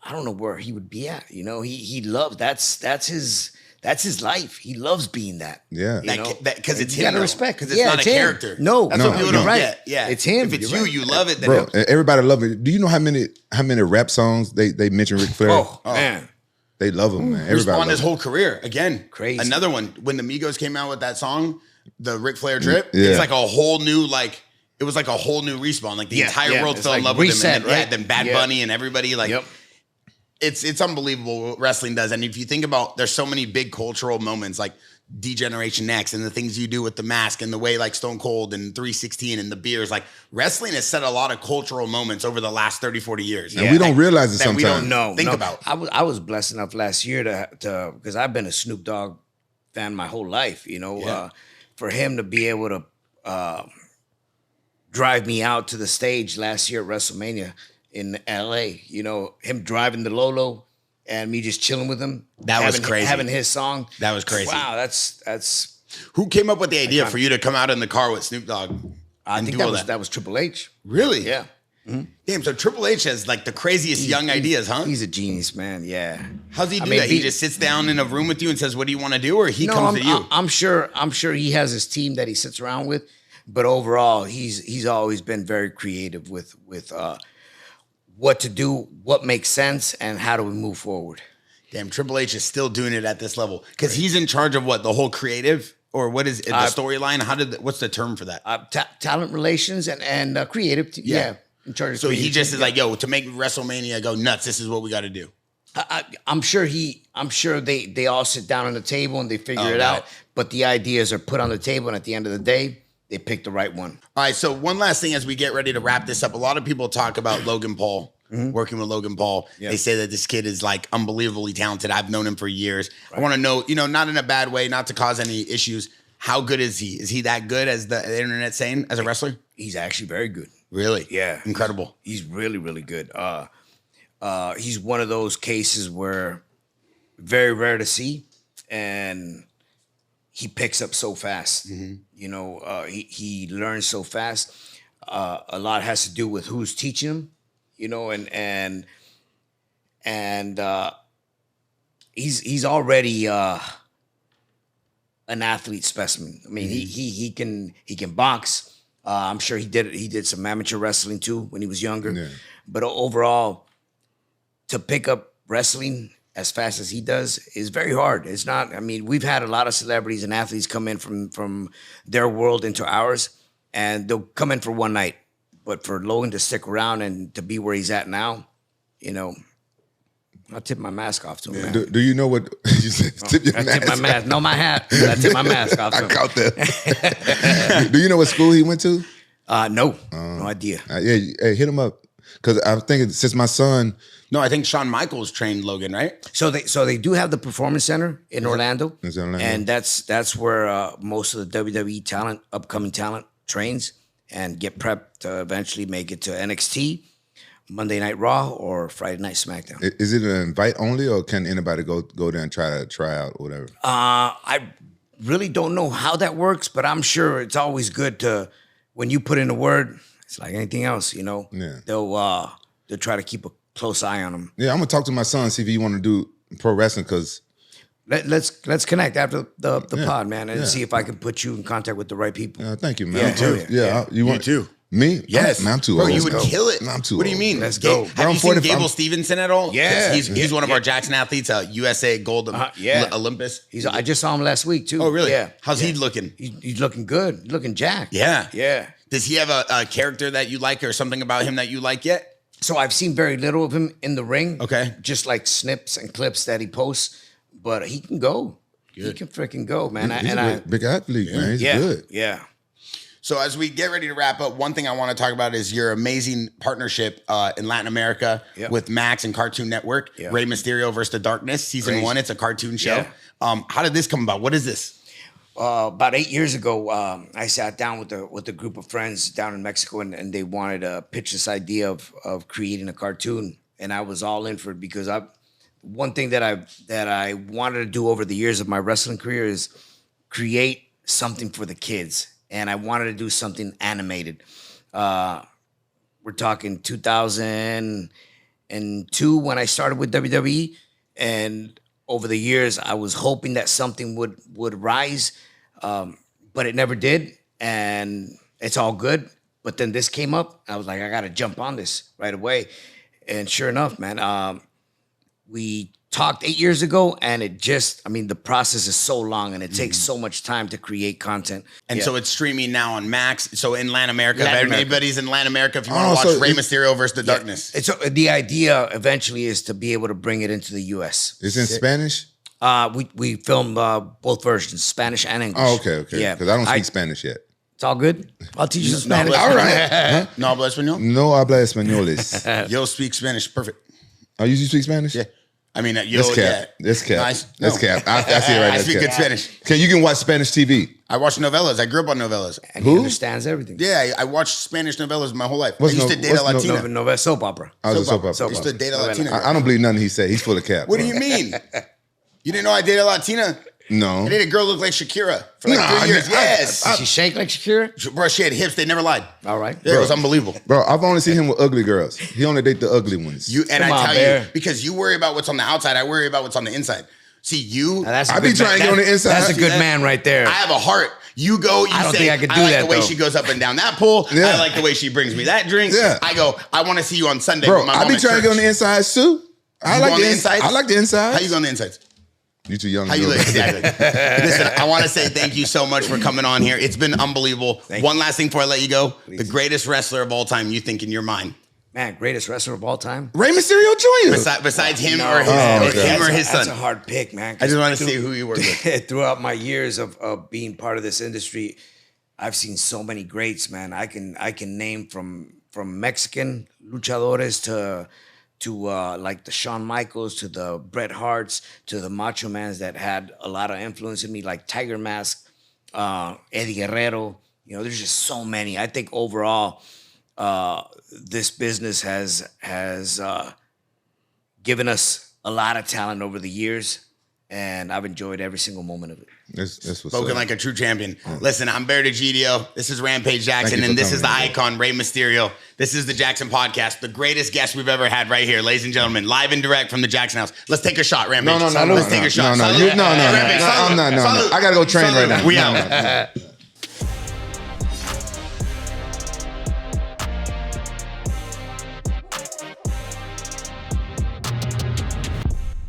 I don't know where he would be at. You know, he loves that's his life. He loves being that. Yeah. You know? because it's You him. gotta respect. Because it's not a him. character. No, that's no, what people you're don't right. get. Yeah, It's him. If it's You're you, right. you love it. Then Bro, everybody love it. Do you know how many rap songs they mention Ric Flair? Oh, man. They love him, man. he Everybody spawned his loves him. whole career again. Crazy. Another one when the Migos came out with that song, the Ric Flair drip. Yeah. It's like a whole new it was like a whole new respawn. Like the entire world it's fell in like love with him. reset, And then, right? then Bad Bunny and everybody like. Yep. It's unbelievable what wrestling does. And if you think about, there's so many big cultural moments like D-Generation X and the things you do with the mask and the way like Stone Cold and 316 and the beers, like wrestling has set a lot of cultural moments over the last 30, 40 years. And we don't realize it that we sometimes. don't think about. I was blessed enough last year to because I've been a Snoop Dogg fan my whole life. You know, for him to be able to drive me out to the stage last year at WrestleMania in LA, you know, him driving the Lolo and me just chilling with him. That was crazy. Having his song. That was crazy. Wow, that's Who came up with the idea for you to come out in the car with Snoop Dogg? I think that was Triple H. Really? Yeah. Damn, so Triple H has like the craziest young ideas, huh? He's a genius, man. Yeah. How's he do that? He just sits down in a room with you and says, "What do you want to do?" Or he comes to you? I'm sure he has his team that he sits around with, but overall, he's always been very creative with what to do, what makes sense, and how do we move forward. Damn, Triple H is still doing it at this level because he's in charge of what, the whole creative, or what is it, the storyline? What's the term for that? Talent relations and creative. Yeah. In charge of so he creative. just is like, yo, to make WrestleMania go nuts, this is what we got to do. I'm sure they all sit down on the table and they figure it out. But the ideas are put on the table, and at the end of the day, they pick the right one. All right, so one last thing as we get ready to wrap this up. A lot of people talk about Logan Paul, working with Logan Paul. They say that this kid is like unbelievably talented. I've known him for years. Right. I want to know, not in a bad way, not to cause any issues. How good is he? Is he that good as the internet's saying as a wrestler? He's actually very good. Really? Yeah. Incredible. He's really, really good. he's one of those cases where very rare to see, and he picks up so fast. You know, he learns so fast. A lot has to do with who's teaching him, you know, and he's already an athlete specimen. I mean, he can box. I'm sure he did some amateur wrestling too when he was younger. Yeah. But overall, to pick up wrestling as fast as he does is very hard. It's not. I mean, we've had a lot of celebrities and athletes come in from their world into ours, and they'll come in for one night. But for Logan to stick around and to be where he's at now, you know, I'll tip my mask off to him. Man. Do you know what you said? Tip your mask. Tip my mask. No, my hat. I tip my mask off to him. I caught that. Do you know what school he went to? No, no idea. Yeah, hey, hit him up because I'm thinking since my son. No, I think Shawn Michaels trained Logan, right? So they do have the Performance Center in Orlando, Is it Orlando? and that's where most of the WWE talent, upcoming talent, trains and get prepped to eventually make it to NXT, Monday Night Raw, or Friday Night SmackDown. Is it an invite only, or can anybody go there and try out or whatever? I really don't know how that works, but I'm sure it's always good to when you put in a word. It's like anything else, you know. Yeah. They'll try to keep a close eye on him. Yeah, I'm gonna talk to my son, see if he want to do pro wrestling because. Let's connect after the pod, man, and see if I can put you in contact with the right people. Thank you, man. Yeah, You want too. Me? Yes. I'm too Bro, old. you would kill it. I'm too What do old. you mean? Let's go. Have Bro, you I'm seen 45. Gable Stevenson at all? Yeah. He's one of our Jackson athletes, USA Gold Olympus. I just saw him last week too. Oh, really? Yeah. How's he looking? He's looking good. He's looking jacked. Yeah. Yeah. Does he have a character that you like or something about him that you like yet? So I've seen very little of him in the ring. Okay. Just like snips and clips that he posts, but he can go. Good. He can freaking go, man. He's a big athlete, man. He's good. Yeah. So as we get ready to wrap up, one thing I want to talk about is your amazing partnership in Latin America with Max and Cartoon Network. Yeah. Rey Mysterio versus the Darkness, season 1. It's a cartoon show. Yeah. How did this come about? What is this? About 8 years ago, I sat down with a group of friends down in Mexico, and they wanted to pitch this idea of creating a cartoon, and I was all in for it because one thing that I wanted to do over the years of my wrestling career is create something for the kids, and I wanted to do something animated. We're talking 2002 when I started with WWE, and over the years I was hoping that something would rise, but it never did, and it's all good. But then this came up, I was like, I got to jump on this right away, and sure enough, man. We talked 8 years ago, and the process is so long, and it takes so much time to create content. And so it's streaming now on Max. So in Latin America, if anybody's in Latin America, if you want to watch Rey Mysterio versus the Darkness. The idea eventually is to be able to bring it into the U.S. It's in Spanish? We filmed both versions, Spanish and English. Oh, okay. Yeah. Because I don't speak Spanish yet. It's all good. I'll teach you Spanish. All right. No habla español? No habla españoles. Yo speak Spanish. Perfect. Oh, you speak Spanish? Yeah. I mean, That's cap. That's cap. Nice. That's cap. I see it right now. I speak good Spanish. Okay, you can watch Spanish TV. I watch novellas. I grew up on novellas. And he understands everything. Yeah, I watched Spanish novellas my whole life. What's I used to date a Latina. No, soap opera. I was a soap opera. I used to date a Latina. I don't believe nothing he said. He's full of cap. What do you mean? You didn't know I dated a Latina? No. I dated a girl who looked like Shakira for like 3 years. Yes. Did she shake like Shakira? Bro, she had hips. They never lied. All right. Yeah, it was unbelievable. Bro, I've only seen him with ugly girls. He only date the ugly ones. And Come I on, tell Bear. you, because you worry about what's on the outside, I worry about what's on the inside. See, you, Now, I be trying to get on the inside. That's a good man right there. I have a heart. You go, you I don't say, think I could do like that, the way though. she goes up and down that pool. Yeah. I like the way she brings me that drink. Yeah. I go, I want to see you on Sunday. Bro, with my I mom be at trying to get on church. the insides too. I You like go on the the insides. insides? I like the insides. How you go on the insides? You too young. How you look? Exactly. Listen, I want to say thank you so much for coming on here. It's been unbelievable. One last thing before I let you go. Please. The greatest wrestler of all time you think in your mind? Man, greatest wrestler of all time. Rey Mysterio Jr. Besides him No. or his, okay. him or his That's a son? hard pick, man. I just want to see who you work with. Throughout my years of being part of this industry, I've seen so many greats, man. I can name from Mexican luchadores to like the Shawn Michaels, to the Bret Harts, to the Macho Mans that had a lot of influence in me, like Tiger Mask, Eddie Guerrero. You know, there's just so many. I think overall, this business has given us a lot of talent over the years, and I've enjoyed every single moment of it. That's what's Spoken up. like a true champion. Listen, I'm Barry DeGidio. This is Rampage Jackson, and this is the icon, Rey Mysterio. This is the Jackson Podcast, the greatest guest we've ever had right here, ladies and gentlemen, live and direct from the Jackson house. Let's take a shot, Rampage. No. Let's take a shot. No. I gotta go train right now. We out.